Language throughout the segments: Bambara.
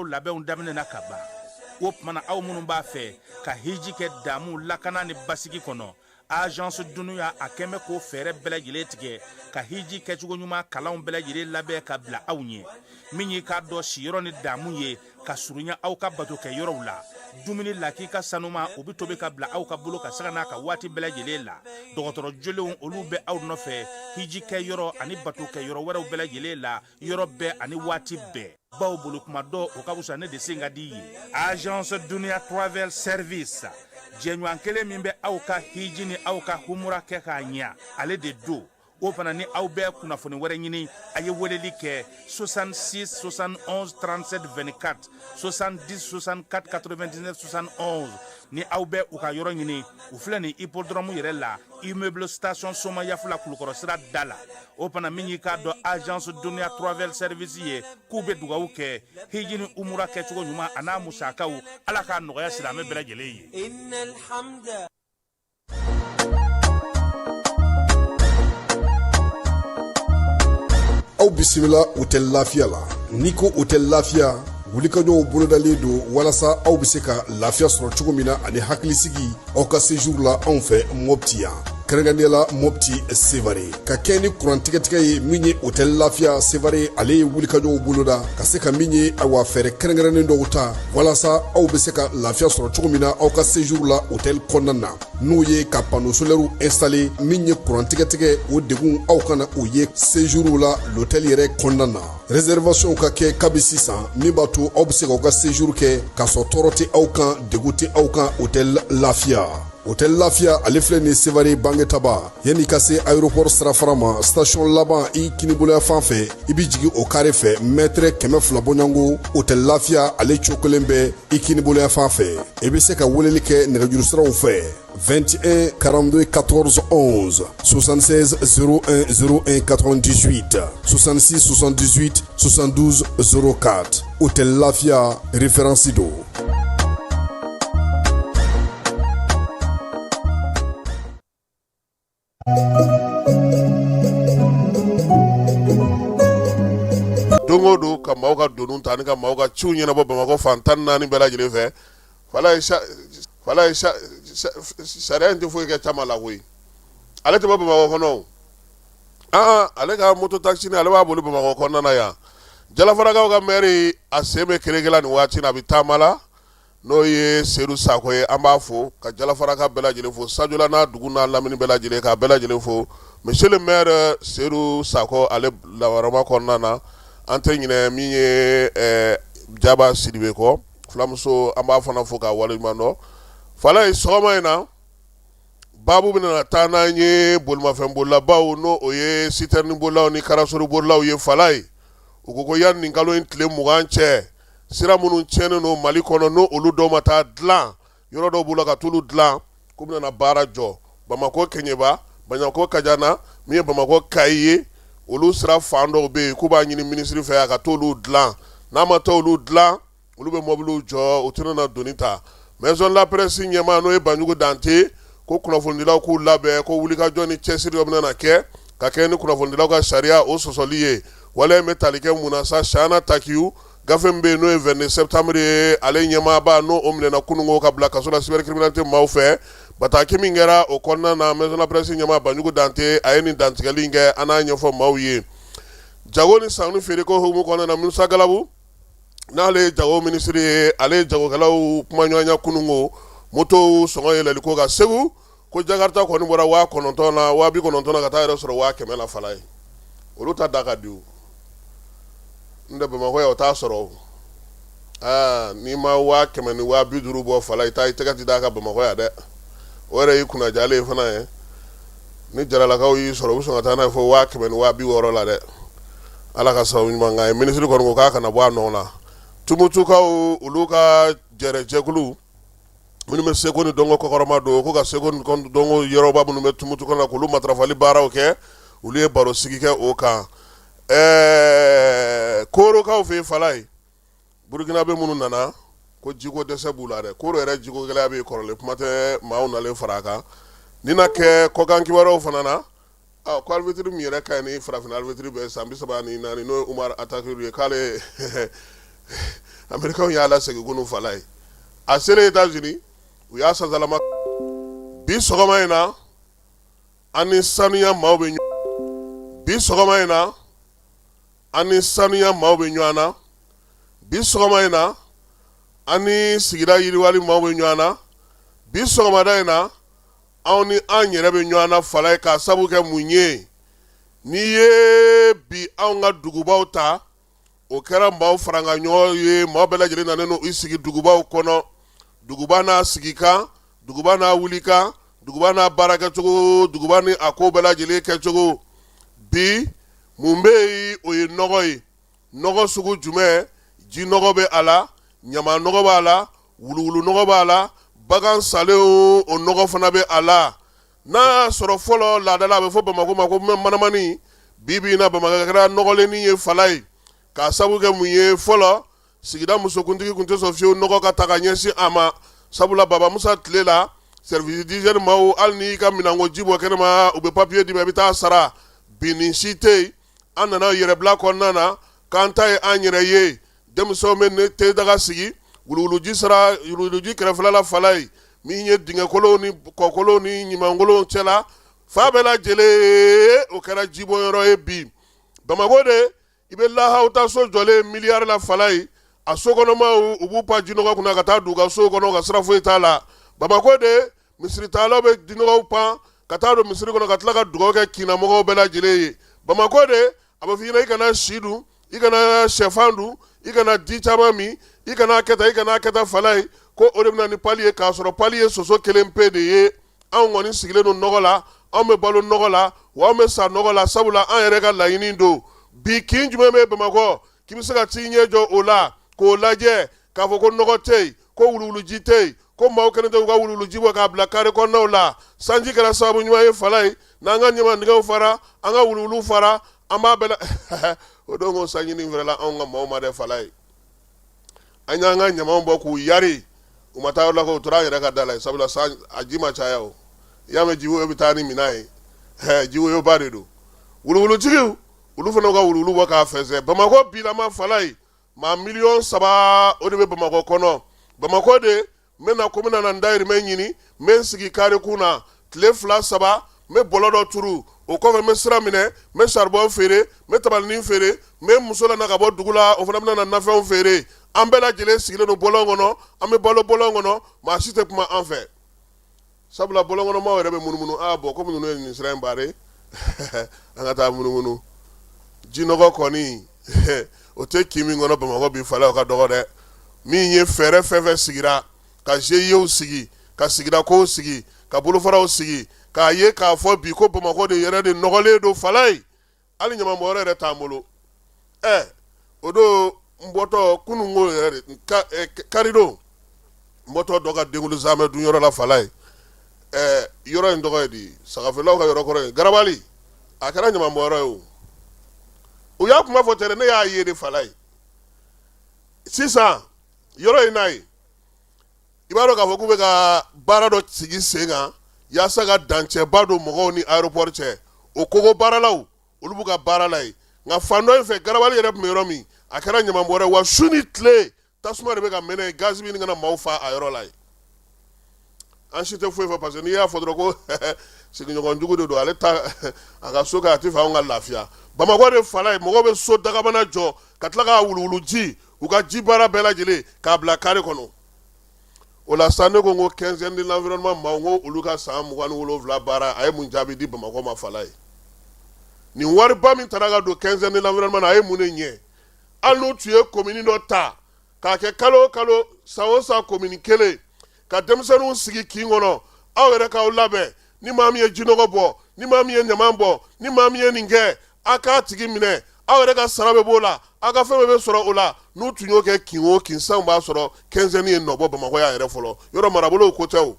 hijikɛlaw labɛnw daminɛna ka ban o tumana aw minnu b'a fɛ ka hiji kɛ damu lakana ni basigi kɔnɔ agence dunuya a kɛmɛ k'o fɛɛrɛ bɛɛ lajɛlen tigɛ ka hiji kɛcogo ɲuman kalanw bɛɛ lajɛlen labɛn ka bila aw ɲɛ min y'i k'a dɔn siyɔrɔ ni damu ye ka surunya aw ka bato kɛ yɔrɔw la dumuni laki ka sanuma o bi tobi ka bila aw ka bolo ka saga n'a ka waati bɛɛ lajɛlen la dɔgɔtɔrɔ jolenw olu bɛ aw nɔfɛ hiji kɛ yɔrɔ ani bato kɛ yɔrɔ wɛrɛw bɛɛ lajɛlen la yɔrɔ bɛɛ ani waati bɛɛ baw bolo kuma dɔ o ka wusa ne de sen ka di ye agence dunuya travel service jɛɲɔgɔn kelen min bɛ aw ka hiji ni aw ka humura kɛ k'a ɲɛ ale de do o fana ni aw bɛɛ kunnafoni wɛrɛ ɲini a ye weleli kɛ 66 71 37 24 70 64 99 71 ni aw bɛɛ u ka yɔrɔ ɲini u filɛ ni hippodrome yɛrɛ la immeuble station soma yafula kulukɔrɔ sira da la o fana min y'i k'a dɔn agence dunuya travel service ye k'u bɛ dugawu kɛ hiji ni umura kɛcogo ɲuman a n'a musakaw ala k'a nɔgɔya silamɛ bɛɛ lajɛlen ye. aw bisimila hôtel lafiya la n'i ko hôtel lafiya wulikajɔw bolodalen don walasa aw bɛ se ka lafiya sɔrɔ cogo min na ani hakilisigi aw ka séjour la anw fɛ Mopti yan kɛrɛnkɛrɛnnenya Mopti Sevare ka kɛ ni kurantigɛtigɛ ye min ye hôtel lafiya Sevare ale ye wulikajɔw boloda ka se ka min ye awa fɛɛrɛ kɛrɛnkɛrɛnnen dɔw ta walasa aw bɛ se ka lafiya sɔrɔ cogo min na aw ka séjour la hôtel kɔnɔna na n'o ye ka panneau solaire installé min ye kurantigɛtigɛ o degun aw kana o ye séjour la l'hôtel yɛrɛ kɔnɔna na réservation ka kɛ kabi sisan min b'a to aw bɛ se k'aw ka séjour kɛ k'a sɔrɔ tɔɔrɔ tɛ aw kan degun tɛ aw kan hôtel lafiya. hôtel lafiya ale filɛ ni Sevare bangetaba yanni ka se aéroport sirafara ma station laban i kiniboloya fan fɛ i bi jigi o kare fɛ mètre 200 bɔɲango hôtel lafiya ale cokolen bɛ i kiniboloya fan fɛ i bɛ se ka weleli kɛ nɛgɛjuru siraw fɛ 21 42 14 11 76 01 01 98 66 78 72 04 hôtel lafiya référence do. dongo do ka maaw ka donu ta ni ka maaw ka ciw ɲɛnabɔ Bamakɔ fan 14 bɛɛ lajɛlen fɛ fala ye sariya in tɛ foyi kɛ caman la koyi ale tɛ bɔ Bamakɔ kɔnɔ ale ka moto taxi ni ale b'a boli Bamakɔ kɔnɔna na yan Jalafarakaw ka maire a sen bɛ kerekela nin waati na a bɛ taama la n'o ye Seydou Sako ye an b'a fo ka Jalafaraka bɛɛ lajɛlen fo Sajola n'a dugu n'a lamini bɛɛ lajɛlen k'a bɛɛ lajɛlen fo monsieur le maire Seydou Sako ale lawarama kɔnɔna na an tɛ ɲinɛ min ye Jaba Sidibe kɔ fulamuso an b'a fana fo k'a waleɲuman dɔn fala ye sɔgɔma in na baabu bɛna taa n'an ye bolimafɛn bolilabaw n'o o ye citerne bolilaw ni karasori bolilaw ye fala ye u ko yanni nin kalo in tile 20 cɛ sira minnu tiɲɛnen don Mali kɔnɔ n'o olu dɔw ma taa dilan yɔrɔ dɔw b'u la ka t'olu dilan k'u bɛna baara jɔ Bamakɔ Keɲeba Baɲako Kajana min ye Bamakɔ Kayi ye olu sira fan dɔw bɛ yen k'u b'a ɲini ministre fɛ a ka t'olu dilan n'a ma taa olu dilan olu bɛ mobiliw jɔ u tɛna na doni ta maison de la presse ɲɛmaa n'o ye Banjugu Dante ko kunnafonidilaw k'u labɛn ko wulikajɔ ni cɛsiri dɔ bɛna kɛ ka kɛ ni kunnafonidilaw ka sariya o sɔsɔli ye wala in bɛ tali kɛ mun na sa Shana Takiyu gafe min bɛ yen n'o ye 22 septembre ye ale ɲɛmaaba n'o o minɛna kunungo ka bila kaso la cybercriminalité maaw fɛ bataki min kɛra o kɔnɔna na maison de la presse ɲɛmaa Banjugu Dante a ye nin dantigɛli in kɛ an n'a ɲɛfɔ maaw ye jago ni sanu feereko hukumu kɔnɔna na Musa Galabu n'ale ye jago ministre ye ale ye jagokɛlaw kumaɲɔgɔnya kunungo moto sɔngɔ yɛlɛliko ka Segu ko Jakarta kɔni bɔra 9,000 na 9,000 na ka taa yɛrɛ sɔrɔ 100,000 la fala ye olu ta da ka di o nde Bamakɔ ya o t'a sɔrɔ ni ma 100,000 ni 50,000 bɔ fala i tɛgɛ ti d'a ka Bamakɔ ya dɛ o yɛrɛ y'i kunna jalen ye fana ye ni jalalakaw y'i sɔrɔ u bɛ sɔn ka taa n'a ye fɔ 100,000 ni 60,000 la dɛ ala ka sababu ɲuman k'a ye ministre kɔni ko k'a kana bɔ a nɔ la tumutukaw olu ka jɛrɛjɛkulu minnu bɛ seko ni dɔnko kɔkɔrɔma don ko ka seko ni dɔnko yɔrɔba minnu bɛ tumutu la k'olu matarafali baaraw kɛ olu ye baro sigi kɛ o kan Korokaw fɛ yen fala ye Burukina bɛ minnu nana ko jiko dɛsɛ b'u la dɛ Koro yɛrɛ jiko gɛlɛya bɛ kɔrɔlen kuma tɛ maaw nalen fara a kan ni na kɛ kɔkan kibaruyaw fana na ko arbitre min yɛrɛ ka ɲi ni farafin arbitre bɛ san 34 n'o ye Umar Atakuru ye k'ale Américains y'a la segin kunu fala ye a selen États-Unis u y'a sansalama bi sɔgɔma in na an ni sanuya maaw bɛ bi sɔgɔma in na an ni sanuya maaw bɛ ɲɔgɔn na bi sɔgɔma in na an ni sigida yiriwali maaw bɛ ɲɔgɔn na bi sɔgɔmada in na anw ni an yɛrɛ bɛ ɲɔgɔn na fala ye k'a sabu kɛ mun ye n'i ye bi anw ka dugubaw ta o kɛra maaw faranga ɲɔgɔn ye maaw bɛɛ lajɛlen nanen no i sigi dugubaw kɔnɔ duguba n'a sigi kan duguba n'a wuli kan duguba n'a baara kɛcogo duguba ni a ko bɛɛ lajɛlen kɛcogo bi mun bɛ yen o ye nɔgɔ ye nɔgɔ sugu jumɛn ji nɔgɔ bɛ a la ɲama nɔgɔ b'a la wuluwulu nɔgɔ b'a la bagan salen o nɔgɔ fana bɛ a la n'a y'a sɔrɔ fɔlɔ laadala a bɛ fɔ Bamako ma ko manamani bi in na Bamakɔ kɛra nɔgɔlenni ye fala ye k'a sabu kɛ mun ye fɔlɔ sigida musokuntigi tun tɛ sɔn fiyewu nɔgɔ ka ta ka ɲɛsin a ma sabula Baba Musa tile la service d'hygiène maaw hali n'i ka minanko ji bɔ kɛnɛma u bɛ papiye d'i ma i bɛ taa sara bi nin si tɛ yen an nana yɛrɛbila kɔnɔna na k'an ta ye an yɛrɛ ye denmisɛnw bɛ ne te daga sigi wuluwuluji sara wuluwuluji kɛrɛfɛla la fala ye min ye dingɛkolonw ni kɔkolonw ni ɲumankolonw cɛla fa bɛɛ lajɛlen o kɛra jibɔyɔrɔ ye bi Bamako de i bɛ lahaw ta so jɔlen miliyari la fala ye a so kɔnɔmaw u b'u pa jinɔgɔ kunna ka taa d'u ka so kɔnɔ ka sira foyi t'a la Bamako de misiritalaw bɛ jinɔgɔw pan ka taa don misiri kɔnɔ ka tila ka dugawu kɛ kinamɔgɔw bɛɛ lajɛlen ye Bamako de a bɛ f'i ɲɛna i kana si dun i kana sɛfan dun i kana di caman min i kana kɛta fala ye ko o de bɛna ni pali ye k'a sɔrɔ pali ye soso kelen pe de ye anw kɔni sigilen don nɔgɔ la anw bɛ balo nɔgɔ la wa anw bɛ sa nɔgɔ la sabula an yɛrɛ ka laɲini don bi kin jumɛn bɛ Bamakɔ k'i bɛ se ka t'i ɲɛ jɔ o la k'o lajɛ k'a fɔ ko nɔgɔ tɛ yen ko wuluwuluji tɛ yen ko maaw kɛlen tɛ u ka wuluwuluji bɔ k'a bila kare kɔnɔnaw la sanji kɛra sababu ɲuman ye fala ye n'an ka ɲamantigɛw fara an ka wuluwulu fara an b'a bɛɛ la o don ko sanji nin fɛrɛla anw ka maaw ma dɛ fala ye an y'an ka ɲamanw bɔ k'u yari u ma taa yɔrɔ la ko u tora an yɛrɛ ka da la sabula a ji ma caya o i y'a mɛn jiwoyo bɛ taa ni minan ye jiwoyoba de don wuluwulutigiw olu fana ka wuluwulu bɔ k'a fɛnsɛn Bamako bilama fala ye maa 3 o de bɛ Bamako kɔnɔ Bamako de n bɛna ko n bɛna na n dayirimɛ ɲini n bɛ n sigi kare kun na tile 2-3 n bɛ bɔlɔ dɔ turu o kɔfɛ n bɛ sira minɛ n bɛ saribɔn feere n bɛ tabalinin feere n bɛ muso lana ka bɔ dugu la o fana bɛna na nafɛnw feere an bɛɛ lajɛlen sigilen don bɔlɔn kɔnɔ an bɛ balo bɔlɔn kɔnɔ maa si tɛ kuma an fɛ sabula bɔlɔn kɔnɔ maaw yɛrɛ bɛ munumunu bɔn komi ninnu ye nin sira in baare an ka taa munumunu jinɔgɔ kɔni o tɛ kin min kɔnɔ Bamako bi fala o ka dɔgɔ dɛ min ye fɛɛrɛ fɛn fɛn sigira ka GIEw sigi ka sigidakow sigi ka bolofaraw sigi k'a ye k'a fɔ bi ko Bamako de yɛrɛ de nɔgɔlen don fala ye hali ɲamanbɔnyɔrɔ yɛrɛ t'an bolo o don n bɔtɔ kununko yɛrɛ de karidon n bɔtɔ dɔ ka denkuli zamɛ dunyɔrɔ la fala ye yɔrɔ in tɔgɔ ye di sagafelaw ka yɔrɔ kɔrɔ ye garabali a kɛra ɲamanbɔnyɔrɔ ye o u y'a kuma fɔ tɛrɛ ne y'a ye de fala ye sisan yɔrɔ in n'a ye i b'a dɔn k'a fɔ k'u bɛ ka baara dɔ sigi sen kan yaasa ka dancɛba don mɔgɔw ni aéroport cɛ o kogo baaralaw olu b'u ka baara la ye nka fan dɔ in fɛ garabali yɛrɛ tun bɛ yɔrɔ min a kɛra ɲamanbɔnyɔrɔ ye wa su ni tile tasuma de bɛ ka mɛnɛ ye gazi bɛ ɲini kana maaw fa a yɔrɔ la ye an si tɛ foyi fɔ parce que n'i y'a fɔ dɔrɔn ko sigiɲɔgɔnjugu de don ale ta a ka so kɛ a tɛ fɛ anw ka lafiya Bamako de fala ye mɔgɔw bɛ so dagabana jɔ ka tila k'a wuluwulu ji u ka ji baara bɛɛ lajɛlen k'a bila kare kɔnɔ o la sa ne ko n ko 15 de l'environnement maaw n ko olu ka san 27 baara a ye mun jaabi di Bamako ma fala ye nin wariba min taara ka don 15 de l'environnement a ye mun de ɲɛ hali n'u tun ye commune dɔ ta k'a kɛ kalo o kalo san o san commune kelen ka denmisɛnninw sigi kin kɔnɔ aw yɛrɛ k'aw labɛn ni maa min ye jinɔgɔ bɔ ni maa min ye ɲaman bɔ ni maa min ye nin kɛ a k'a tigi minɛ aw yɛrɛ ka sara bɛ b'o la aw ka fɛn bɛɛ bɛ sɔrɔ o la n'u tun y'o kɛ kin o kin sanw b'a sɔrɔ 15 ye nɔ bɔ Bamako y'a yɛrɛ fɔlɔ yɔrɔ marabolow ko tɛ o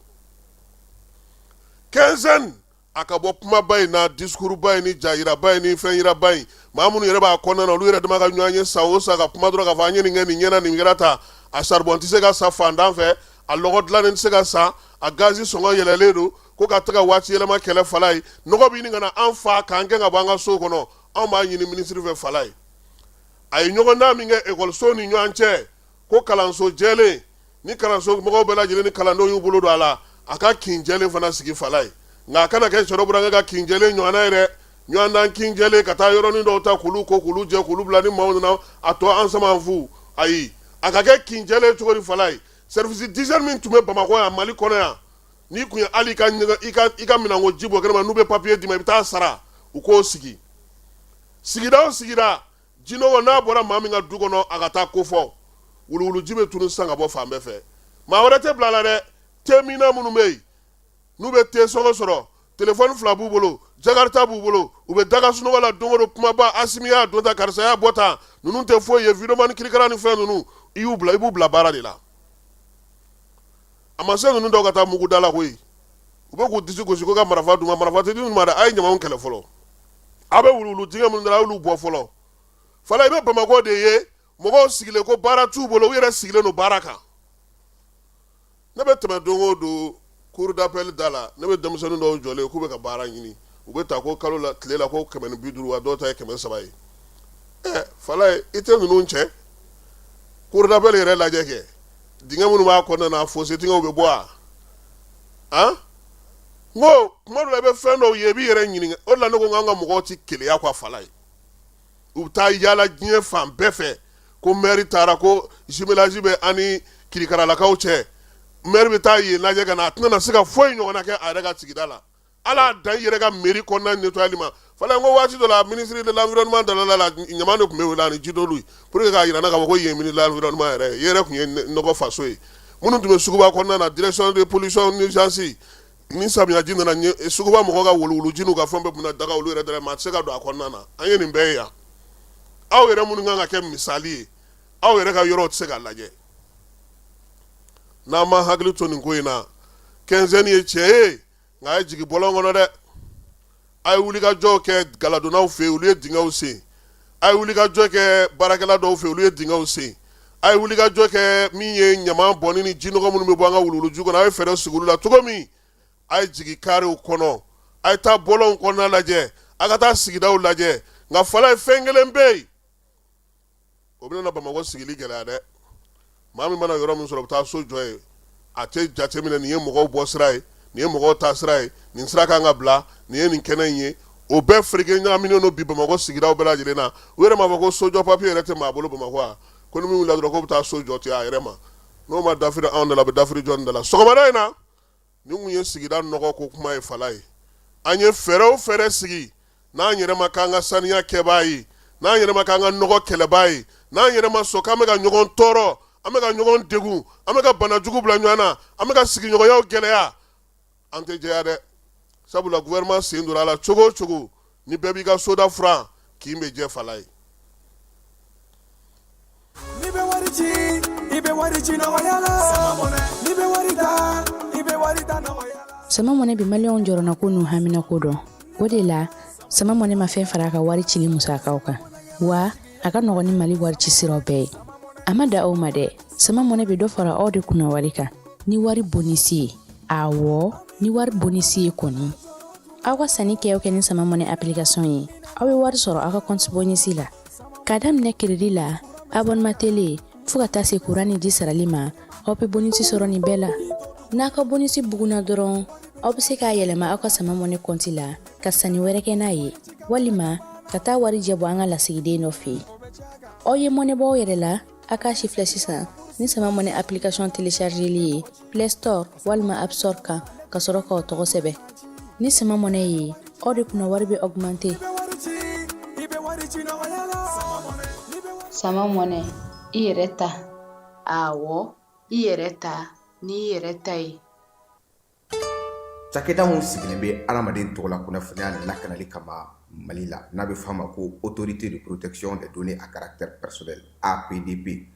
15 a ka bɔ kumaba in na discours ba in ni jayiraba in ni fɛn yiraba in maa minnu yɛrɛ b'a kɔnɔna na olu yɛrɛ dama ka ɲɔgɔn ye san o san ka kuma dɔrɔn k'a fɔ an ye nin kɛ nin ɲɛna nin kɛra ta a charbon tɛ se ka sa fandan fɛ a lɔgɔ dilannen tɛ se ka sa a gazi sɔngɔ yɛlɛlen don ko ka taga waati yɛlɛma kɛlɛ fala ye nɔgɔ bɛ ɲini ka na an fa k'an gɛn ka bɔ an ka so kɔnɔ anw b'a ɲini minisiri fɛ fala ye a ye ɲɔgɔndan min kɛ ekɔlisow ni ɲɔgɔn cɛ ko kalanso jɛlen ni kalanso mɔgɔw bɛɛ lajɛlen ni kalandenw y'u bolo don a la a ka kin jɛlen fana sigi fala ye nka a kana kɛ sɔrɔ burankɛ ka kin jɛlen ɲɔgɔnna ye dɛ ɲɔgɔndan kin jɛlen ka taa yɔrɔnin dɔw ta k'olu ko k'olu jɛ k'olu bila ni maaw nana a tɔ an sama fu ayi a ka kɛ kin jɛlen cogo di fala ye service d'hygiène min tun bɛ Bamakɔ yan Mali kɔnɔ yan n'i kun ye hali i ka minɛnko ji bɔ kɛnɛma n'u bɛ papier d'i ma i bɛ taa sara u k'o sigi sigida o sigida jinɔgɔ n'a bɔra maa min ka du kɔnɔ a ka taa ko fɔ wuluwuluji bɛ tunu sisan ka bɔ fan bɛɛ fɛ maa wɛrɛ tɛ bila a la dɛ temina minnu bɛ yen n'u bɛ te sɔngɔ sɔrɔ telefɔni 2 b'u bolo jakarita b'u bolo u bɛ daga sunɔgɔ la don o don kumaba Asimi y'a don tan karisa y'a bɔ tan ninnu tɛ foyi ye vidéoman kirikara ni fɛn ninnu i b'u bila baara de la a ma se ninnu dɔw ka taa mugu da la koyi u bɛ k'u disi gosi ko ka marifa d'u ma marifa tɛ di ninnu ma dɛ a ye ɲamanw kɛlɛ fɔlɔ a bɛ wuluwulu dingɛ minnu da a y'olu bɔ fɔlɔ fala i bɛ Bamakɔ de ye mɔgɔw sigilen ko baara t'u bolo u yɛrɛ sigilen don baara kan ne bɛ tɛmɛ don o don cour d'appel da la ne bɛ denmisɛnnin dɔw jɔlen k'u bɛ ka baara ɲini u bɛ ta ko kalo la tile la ko 150 wa dɔw ta ye 300 ye fala ye i tɛ ninnu cɛ cour d'appel yɛrɛ lajɛ kɛ dingɛ minnu b'a kɔnɔna na fossé dingɛw bɛ bɔ a n ko kuma dɔ la i bɛ fɛn dɔw ye i b'i yɛrɛ ɲininka o de la ne ko k'an ka mɔgɔw tɛ keleya quoi fala ye u bɛ taa yaala diɲɛ fan bɛɛ fɛ ko maire taara ko jumelage bɛ ani kirikaralakaw cɛ maire bɛ taa yen lajɛ ka na a tɛna na se ka foyi ɲɔgɔnna kɛ a yɛrɛ ka sigida la ala dan i yɛrɛ ka mairie kɔnɔna nettoyali ma fala n ko waati dɔ la ministre de l'environnement dalala la ɲaman de tun bɛ wele ani ji dɔlu ye pour que k'a yira n na k'a fɔ ko yen ministre de l'environnement yɛrɛ i yɛrɛ tun ye nɔgɔ faso ye minnu tun bɛ suguba kɔnɔna na direction de pollution n'urgence ni samiyaji nana suguba mɔgɔw ka wuluwuluji n'u ka fɛn bɛɛ bɛna daga olu yɛrɛ dara maa tɛ se ka don a kɔnɔna na an ye nin bɛɛ ye yan aw yɛrɛ minnu kan ka kɛ misali ye aw yɛrɛ ka yɔrɔw tɛ se k'a lajɛ n'an ma hakili to nin ko in na quinzaine ye tiɲɛ ye nka a ye jigin bɔlɔn kɔnɔ dɛ a ye wulikajɔw kɛ galadonnaw fɛ yen olu ye dingɛw sen a ye wulikajɔ kɛ baarakɛla dɔw fɛ yen olu ye dingɛw sen a ye wulikajɔ kɛ min ye ɲaman bɔnni ni jinɔgɔ minnu bɛ bɔ an ka wuluwuluju kɔnɔ a ye fɛɛrɛ sigi olu la cogo min a ye jigin karew kɔnɔ a ye taa bɔlɔnw kɔnɔna lajɛ a ka taa sigidaw lajɛ nka fala ye fɛn kelen bɛ yen o bɛna na Bamakɔ sigili gɛlɛya dɛ maa min mana yɔrɔ min sɔrɔ o bɛ taa so jɔ yen a tɛ jateminɛ nin ye mɔgɔw bɔ sira ye nin ye mɔgɔw ta sira ye nin sira kan ka bila nin ye nin kɛnɛ in ye o bɛɛ fereke ɲagaminen don bi Bamakɔ sigidaw bɛɛ lajɛlen na u yɛrɛ m'a fɔ ko sojɔ papier yɛrɛ tɛ maa bolo Bamakɔ a ko ni min wulila dɔrɔn ko bɛ taa so jɔ ten a yɛrɛ ma n'o ma dafiri anw da la a bɛ dafiri jɔnni da la sɔgɔmada in na nin kun ye sigida nɔgɔ ko kuma ye fala ye an ye fɛɛrɛ o fɛɛrɛ sigi n'an yɛrɛ ma k'an ka saniya kɛbaa ye n'an yɛrɛ ma k'an ka nɔgɔ kɛlɛbaa ye n'an yɛrɛ ma sɔn k'an bɛ ka ɲɔgɔn tɔɔrɔ an bɛ ka ɲɔgɔn degun an bɛ ka bana jugu bila ɲɔgɔn na an bɛ ka sigiɲɔgɔnyaw gɛlɛya an tɛ jɛya dɛ sabula gouvernement sen donna a la cogo o cogo ni bɛɛ b'i ka soda furan k'i bɛ jɛ fala ye sama mɔnɛ bi maliyɛnw jɔrɔna ko n'u hamina ko dɔn o de la sama mɔnɛ ma fɛn fara a ka wari cili musakaw kan wa a ka nɔgɔn ni Mali wari ci siraw bɛɛ ye a ma da aw ma dɛ sama mɔnɛ bi dɔ fara aw de kunna wari kan ni wari bonisi ye awɔ ni wari bonisi ye kɔni aw ka sanni kɛ ni sama mɔnɛ application ye aw bɛ wari sɔrɔ aw ka compte bonisi la k'a daminɛ crédit la abonnement télé fo ka taa se courant ni ji sarali ma aw bɛ bonisi sɔrɔ nin bɛɛ la n'a ka bonisi buguna dɔrɔn aw bɛ se k'a yɛlɛma aw ka sama mɔnɛ compte la ka sanni wɛrɛ kɛ n'a ye walima ka taa wari jɛbɔ an ka lasigiden dɔ fɛ yen aw ye mɔnɛ bɔ aw yɛrɛ la a k'a si filɛ sisan ni sama mɔnɛ application téléchargeli ye Play Store walima App Store kan ka sɔrɔ k'aw tɔgɔ sɛbɛn ni sama mɔnɛ ye aw de kunna wari bɛ augmenter sama mɔnɛ i yɛrɛ ta awɔ i yɛrɛ ta ni i yɛrɛ ta ye cakɛda mun sigilen bɛ adamaden tɔgɔ la kunnafoniya lakanali kama Mali la n'a bɛ f'a ma ko autorité de protection des données à caractère personnel APDP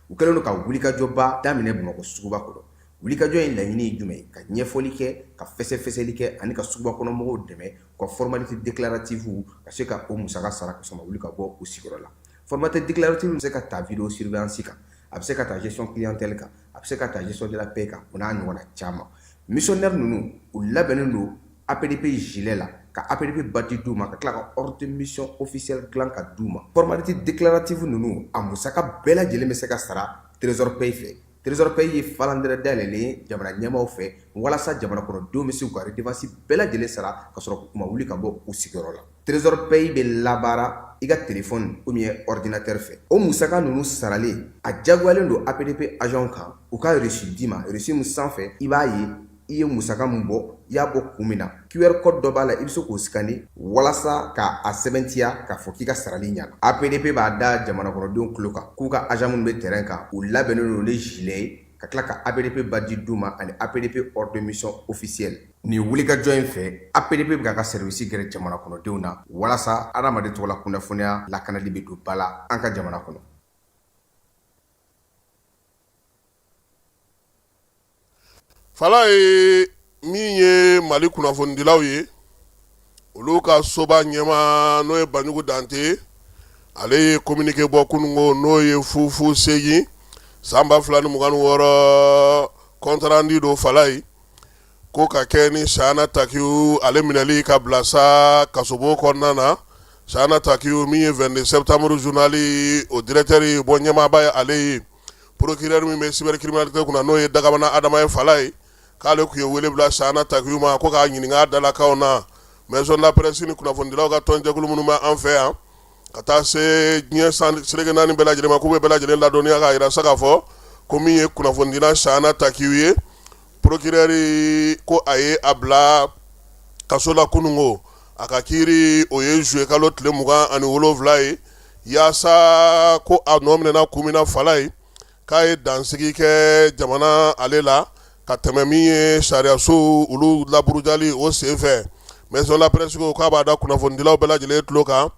u kɛlen don ka wulikajɔba daminɛ Bamakɔ suguba kɔnɔ wulikajɔ in laɲini ye jumɛn ye ka ɲɛfɔli kɛ ka fɛsɛfɛsɛli kɛ ani ka suguba kɔnɔ mɔgɔw dɛmɛ ka formalité déclarative ka se ka o musaka sara ka sɔn ka wuli ka bɔ o sigiyɔrɔ la formalité déclarative bɛ se ka ta vidéo surveillance kan a bɛ se ka ta gestion clientèle kan a bɛ se ka ta gestion de la paix kan o n'a ɲɔgɔnna caman missionnaire ninnu u labɛnnen don APDP gilet la ka APDP badge d'u ma ka tila ka ordre de mission officiel dilan ka d'u ma formalité déclarative ninnu a musaka bɛɛ lajɛlen bɛ se ka sara trésor pay fɛ trésor pay ye falandɛrɛ dayɛlɛlen jamana ɲɛmaw fɛ walasa jamana kɔnɔdenw bɛ se k'u ka redevance bɛɛ lajɛlen sara ka sɔrɔ u ma wuli ka bɔ u sigiyɔrɔ la trésor pay bɛ labaara i ka téléphone ou bien ordinateur fɛ o musaka ninnu sarali a jagoyalen don APDP agent kan u ka reçu d'i ma reçu min sanfɛ i b'a ye i ye musaka min bɔ i y'a bɔ kun min na QR code dɔ b'a la i bɛ se k'o scanner walasa ka a sɛbɛntiya k'a fɔ k'i ka sarali ɲɛna APDP b'a da jamana kɔnɔdenw tulo kan k'u ka agent minnu bɛ terrain kan u labɛnnen don ni gilet ye ka tila ka APDP badge d'u ma ani APDP ordre de mission officielle nin wulikajɔ in fɛ APDP bɛ k'a ka service gɛrɛ jamana kɔnɔdenw na walasa adamaden tɔgɔ la kunnafoniya lakanali bɛ don ba la an ka jamana kɔnɔ. Fala ye min ye Mali kunnafonidilaw ye olu ka soba ɲɛma n'o ye Banjugu Dante ale ye communiqué bɔ kunungo n'o ye fufu segi san 2026 kontrandi do fala ye ko ka kɛ ni Sahana Takiyu ale minɛli ka bila sa kasobo kɔnɔna na Sahana Takiyu min ye 22 septembre journali o directeur ye bɔ ɲɛmaaba ye ale ye procureur min bɛ cybercriminalité kunna n'o ye Dagabana Adama ye fala ye k'ale kun ye wele bila Sahana Takiyu ma ko k'a ɲininka dalakaw na maison de la presse ni kunnafonidilaw ka tɔnjɛkulu minnu bɛ an fɛ yan ka taa se diɲɛ seleke naani bɛɛ lajɛlen ma k'u bɛ bɛɛ lajɛlen ladɔnniya k'a yira sa k'a fɔ ko min ye kunnafonidila Sahana Takiyu ye procureur ko a ye a bila kaso la kunungo a ka kiiri o ye juillet kalo tile 27 ye yaasa ko a nɔ minɛna kun min na fala ye k'a ye dansigi kɛ jamana ale la ka tɛmɛ min ye sariyaso olu laburujali o senfɛ maison la presse ko k'a b'a da kunnafonidilaw bɛɛ lajɛlen tulo kan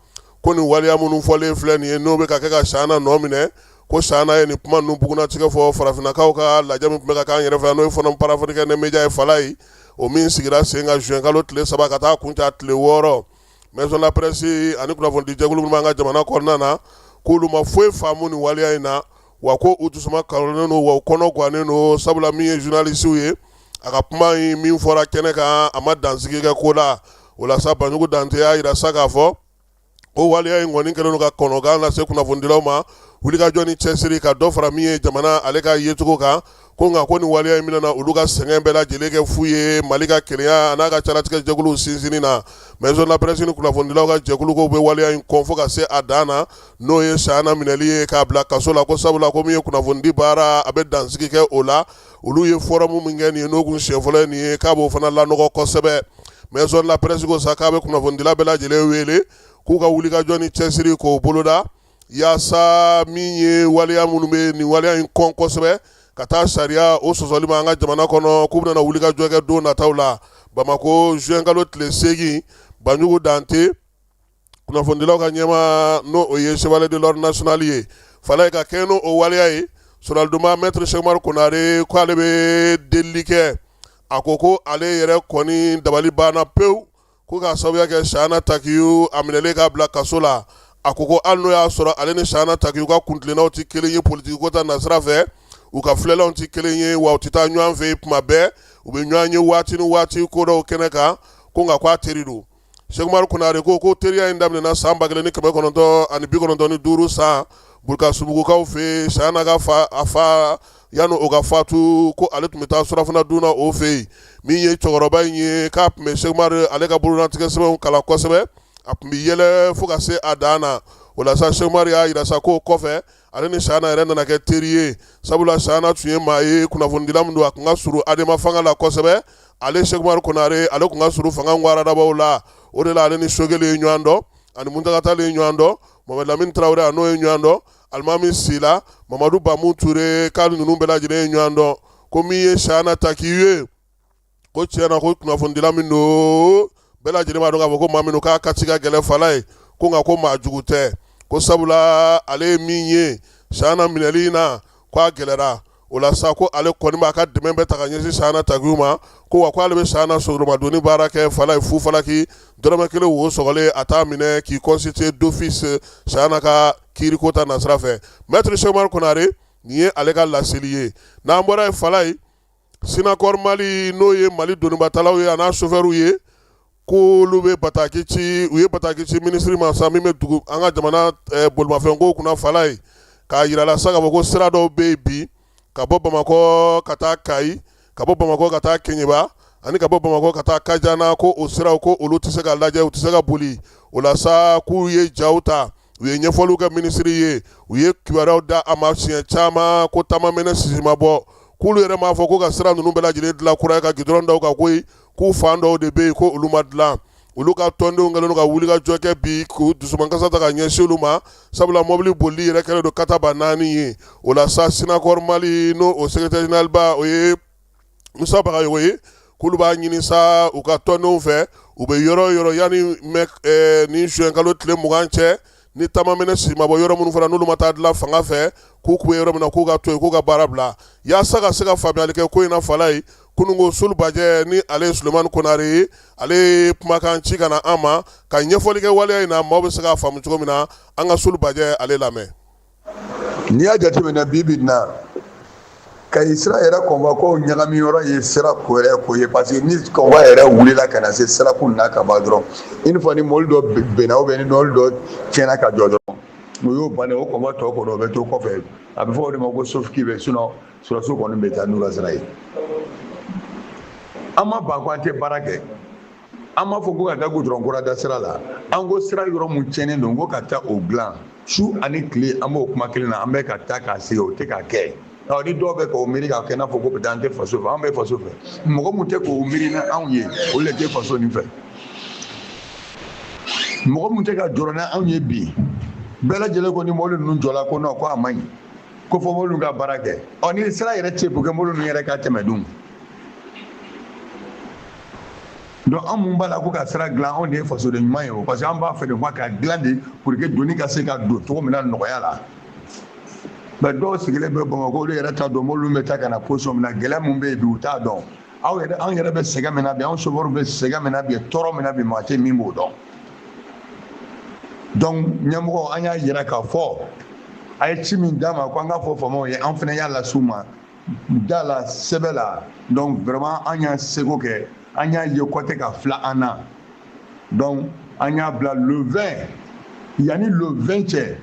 ko nin waleya minnu fɔlen filɛ nin ye n'o bɛ ka kɛ ka Sahana nɔ minɛ ko Sahana ye nin kuma ninnu bugunatigɛ fɔ farafinnakaw ka lajɛ min tun bɛ ka k'an yɛrɛ fɛ n'o ye fɔlɔ parafonikɛ ne media ye fala ye o min sigira sen ka juin kalo tile 3 ka taa kuncɛ tile 6 maison la presse ani kunnafonidijɛkulu minnu b'an ka jamana kɔnɔna na k'olu ma foyi faamu nin waleya in na wa ko u dusuma kalonnen don wa u kɔnɔ gannen don sabula min ye journaliste ye a ka kuma in min fɔra kɛnɛ kan a ma dansigi kɛ ko la o la sa Banjugu Dante y'a yira sa k'a fɔ o waleya in kɔni kɛlen don ka kɔnɔgan lase kunnafonidilaw ma wulikajɔ ni cɛsiri ka dɔ fara min ye jamana ale ka yecogo kan ko nka ko nin waleya in minɛna olu ka sɛgɛn bɛɛ lajɛlen kɛ fu ye Mali ka kelenya a n'a ka caratigɛ jɛkuluw sinsinni na maison de la presse ni kunnafonidilaw ka jɛkulu ko bɛ waleya in kɔn fo ka se a dan na n'o ye Sahana minɛli ye k'a bila kaso la ko sabula ko min ye kunnafonidi baara a bɛ dansigi kɛ o la olu ye forum min kɛ nin ye n'o kun siɲɛ fɔlɔ ye nin ye k'a b'o fana lanɔgɔ kosɛbɛ maison de la presse ko sa k'a bɛ kunnafonidila bɛɛ lajɛlen wele k'u ka wulikajɔ ni cɛsiri k'o boloda yaasa min ye waleya minnu bɛ nin waleya in kɔn kosɛbɛ ka taa sariya o sɔsɔli ma an ka jamana kɔnɔ k'u bɛna wulikajɔ kɛ don nataw la Bamako juin kalo tile 8 Banjugu Dante kunnafonidilaw ka ɲɛma n'o o ye chevalier de l'ordre national ye fala ye ka kɛ n'o waleya ye sɔrɔduma maître Cheikh Umaru Konare ko ale bɛ delili kɛ a ko ale yɛrɛ kɔni dabali banna pewu ko k'a sababuya kɛ Sahana Takiyu a minɛlen k'a bila kaso la a ko hali n'o y'a sɔrɔ ale ni Sahana Takiyu ka kuntilennaw tɛ kelen ye politique ko ta nasira fɛ u ka filɛlanw tɛ kelen ye wa u tɛ taa ɲɔgɔn fɛ tuma bɛɛ u bɛ ɲɔgɔn ye waati ni waati ko dɔw kɛnɛ kan ko nka k'a teri don Cheikh Umaru Konare ko teriya in daminɛna san 1995 san Burkasubugukaw fɛ Sahana ka fa yanni o ka fatu ko ale tun bɛ taa surafana dunna o fɛ yen min ye cɛkɔrɔba in ye k'a tun bɛ Cheikh Umaru ale ka bolonatigɛ sɛbɛnw kalan kosɛbɛ a tun bɛ yɛlɛ fo ka se a dan na o la sa Cheikh Umaru y'a yira sa k'o kɔfɛ ale ni Sahana yɛrɛ nana kɛ teri ye sabula Sahana tun ye maa ye kunnafonidila min don a tun ka surun adama fanga la kosɛbɛ ale Cheikh Umaru Konare ale tun ka surun fanga ŋwaradabaw la o de la ale ni Sogele ye ɲɔgɔn dɔn ani Muntaka ye ɲɔgɔn dɔn Mohamed Lamine Traoré a n'o ye ɲɔgɔn dɔn Alimami Sila Mamadu Bamu Ture k'ale ninnu bɛɛ lajɛlen ye ɲɔgɔn dɔn ko min ye Sahana Takiyu ye ko tiɲɛna ko kunnafonidila min don bɛɛ lajɛlen b'a dɔn k'a fɔ ko maa min don k'a ka ci ka gɛlɛn fala ye ko nka ko maa jugu tɛ ko sabula ale ye min ye Sahana minɛli in na ko a gɛlɛra o la sa ko ale kɔni b'a ka dɛmɛ bɛɛ ta ka ɲɛsin Sahana Takiyu ma ko wa ko ale bɛ Sahana sodoromadonni baara kɛ fala ye fu falaki dɔrɔmɛ 1 wo sɔgɔlen a t'a minɛ k'i constituer d'office Sahana ka kiiri ko ta nasira fɛ maître Cheikh Umaru Konare nin ye ale ka laseli ye n'an bɔra ye fala ye Sinacor Mali n'o ye Mali donibatalaw ye a n'a chauffeur ye k'olu bɛ bataki ci u ye bataki ci ministre ma sa min bɛ dugu an ka jamana bolimafɛnko kunna fala ye k'a yira la sa k'a fɔ ko sira dɔw bɛ yen bi ka bɔ Bamakɔ ka taa Kayi ka bɔ Bamakɔ ka taa Keɲeba ani ka bɔ Bamakɔ ka taa Kajana ko o siraw ko olu tɛ se ka lajɛ u tɛ se ka boli o la sa k'u ye jaw ta u ye ɲɛfɔliw kɛ minisiri ye u ye kibaruyaw da a ma siɲɛ caman ko taamamɛnɛ sisi ma bɔ k'olu yɛrɛ m'a fɔ ko ka sira ninnu bɛɛ lajɛlen dilan kura ye ka gidɔrɔn da u kan koyi k'u fan dɔw de bɛ yen ko olu ma dilan olu ka tɔndenw kɛlen don ka wulikajɔ kɛ bi k'u dusumankasa ta ka ɲɛsin olu ma sabula mɔbili bolili yɛrɛ kɛlen don kataba 4 ye o la sa Sinakɔr Mali n'o o secrétaire général ba o ye Musa Bagayogo ye k'olu b'a ɲini sa u ka tɔndenw fɛ u bɛ yɔrɔ yɔrɔ yanni ni juin kalo tile 20 cɛ ni taamamɛnɛ si ma bɔ yɔrɔ minnu fana n'olu ma taa dilan fanga fɛ k'u kun bɛ yɔrɔ min na k'u ka to yen k'u ka baara bila yaasa ka se ka faamuyali kɛ ko in na fala ye kunungo Sulubajɛ ni ale ye Sulemani Konare ye ale ye kumakan ci ka na an ma ka ɲɛfɔli kɛ waleya in na maaw bɛ se k'a faamu cogo min na an ka Sulubajɛ ale lamɛn. N'i y'a jateminɛ bi bi in na Kayi sira yɛrɛ kɔnba ɲagami yɔrɔ ye sira ko yɛrɛ ko ye parce que ni kɔnba yɛrɛ wulila ka na se sirakun na ka ban dɔrɔn une fois ni mɔbili dɔ benna ou bien ni mɔbili dɔ tiɲɛna ka jɔ dɔrɔn o y'o bannen o kɔnba tɔ kɔnɔ o bɛ to kɔfɛ a bɛ fɔ o de ma ko sofiki bɛ sinon sɔrɔso kɔni bɛ taa n'u ka sira ye an ma ban ko an tɛ baara kɛ an m'a fɔ ko ka taa goudron kura da sira la an ko sira yɔrɔ mun tiɲɛnen don ko ka taa o dilan su ani tile an b'o kuma kelen na an bɛ ka taa k'a sigi o tɛ ka kɛ ni dɔw bɛ k'o miiri k'a kɛ i n'a fɔ ko peut-être an tɛ faso fɛ an bɛ faso fɛ mɔgɔ mun tɛ k'o miiri ni anw ye olu de tɛ faso nin fɛ mɔgɔ mun tɛ ka jɔrɔ ni anw ye bi bɛɛ lajɛlen ko ni mɔbili ninnu jɔla ko non ko a man ɲi ko fɔ mɔbili ka baara kɛ ni sira yɛrɛ tɛ yen pour que mɔbili ninnu yɛrɛ ka tɛmɛ dun donc an mun b'a la ko ka sira dilan anw de ye fasoden ɲuman ye o parce que an b'a fɛ de ka dilan de pour que doni ka se ka don cogo min na nɔgɔya la mais dɔw sigilen bɛ Bamakɔ olu yɛrɛ t'a dɔn mɔbiliw bɛ taa ka na position min na gɛlɛya mun bɛ yen bi u t'a dɔn an yɛrɛ bɛ sɛgɛn min na bi anw chauffeur bɛ sɛgɛn min na bi tɔɔrɔ min na bi maa tɛ min b'o dɔn donc ɲɛmɔgɔ an y'a yira k'a fɔ a ye ci min d'a ma ko an k'a fɔ faamaw ye an fana y'a las'u ma da la sɛbɛn la donc vraiment an y'an seko kɛ an y'a ye ko tɛ ka fila an na donc an y'a bila le 20 yanni le 20 cɛ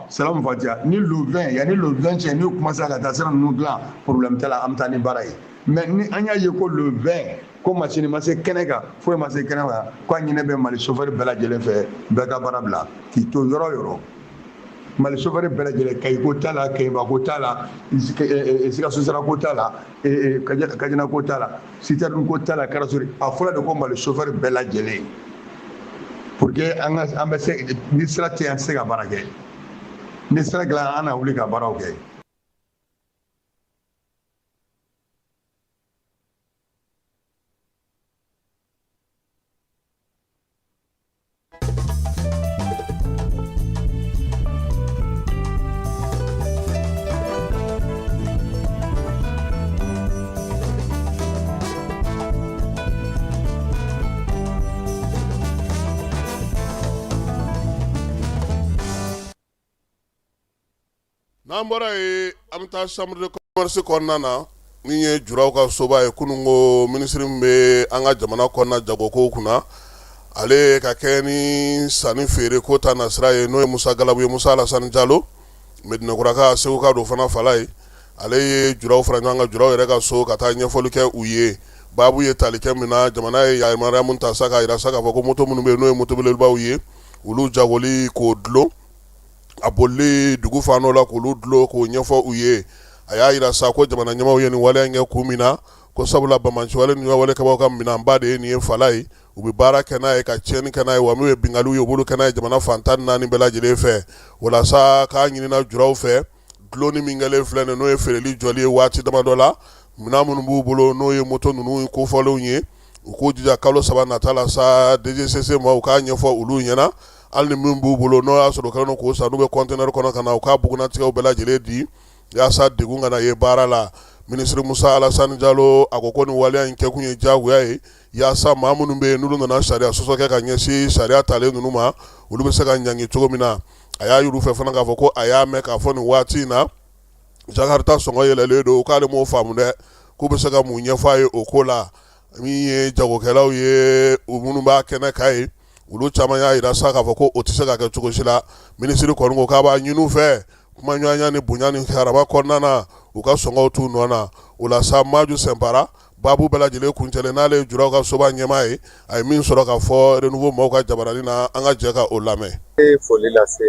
Salam Fatiha ni le 20 yanni le 20 cɛ n'u commencé ka taa sira ninnu dilan problème tɛ la an bɛ taa ni baara ye mais ni an y'a ye ko le 20 ko machine ma se kɛnɛ kan foyi ma se kɛnɛ kan ko a ɲinɛ bɛ Mali chauffeur bɛɛ lajɛlen fɛ bɛɛ ka baara bila k'i to yɔrɔ yɔrɔ Mali chauffeur bɛɛ lajɛlen Kayi ko t'a la Keɲeba ko t'a la Sikaso sira ko t'a la Kajana ko t'a la citerne ko t'a la Karasori a fɔra de ko Mali chauffeur bɛɛ lajɛlen pour que an bɛ se ni sira tɛ an tɛ se ka baara kɛ ni sira dilan an na wuli ka baaraw kɛ. n'an bɔra ye an bɛ taa chambre de commerce kɔnɔna na min ye juraw ka soba ye kunungo minisiri min bɛ an ka jamana kɔnɔna jagokow kunna ale ka kɛ ni sanni feere ko ta nasira ye n'o ye Musa Galabu ye Musa Alasani Jalo Medinakuraka Segu ka don fana fala ye ale ye juraw fara ɲɔgɔn kan juraw yɛrɛ ka so ka taa ɲɛfɔli kɛ u ye baabu ye tali kɛ min na jamana ye yamaruya mun ta sa k'a yira sa k'a fɔ ko moto minnu bɛ yen n'o ye moto belebelebaw ye olu jagoli k'o dulon a bolili dugu fan dɔ la k'olu dulon k'o ɲɛfɔ u ye a y'a yira sa ko jamana ɲɛmaaw ye nin waleya in kɛ kun min na ko sabula Bamanci wale ni wale kɛbaaw ka minɛnba de ye nin ye fala ye u bɛ baara kɛ n'a ye ka tiɲɛni kɛ n'a ye wa min ye bingaliw ye u b'olu kɛ n'a ye jamana fan 14 bɛɛ lajɛlen fɛ walasa k'a ɲinina juraw fɛ dulonni min kɛlen filɛ nin n'o ye feereli jɔli ye waati damadɔ la minɛn minnu b'u bolo n'o ye moto ninnu kofɔlenw ye u k'u jija kalo 3 nata la sa DGCC ma u k'a ɲɛfɔ olu ɲɛna hali ni min b'u bolo n'o y'a sɔrɔ kɛlen don k'o san n'u bɛ conteneur kɔnɔ ka na u k'a bugunatigɛw bɛɛ lajɛlen di yaasa degun kana ye baara la minisiri Musa Alasani Jalo a ko ko nin waleya in kɛkun ye diyagoya ye yaasa maa minnu bɛ yen n'olu nana sariya sɔsɔ kɛ ka ɲɛsin sariya talen ninnu ma olu bɛ se ka ɲangi cogo min na a y'a yir'u fɛ fana k'a fɔ ko a y'a mɛn k'a fɔ nin waati in na Jakarta sɔngɔ yɛlɛlen don k'ale m'o faamu dɛ k'u bɛ se ka mun ɲɛfɔ a ye o ko la min ye jagokɛlaw ye u minnu b'a kɛnɛ kan ye olu caman y'a yira sa k'a fɔ ko o tɛ se ka kɛ cogo si la minisiri kɔni ko k'a b'a ɲini u fɛ kuma ɲɔgɔnya ni bonya ni haraba kɔnɔna na u ka sɔngɔw t'u nɔ na o la sa Maju Sɛnpara babu bɛɛ lajɛlen kuncɛlen n'ale ye juraw ka soba ɲɛmaa ye a ye min sɔrɔ ka fɔ renouveau maaw ka jabarani na an ka jɛ ka o lamɛn. Foli lase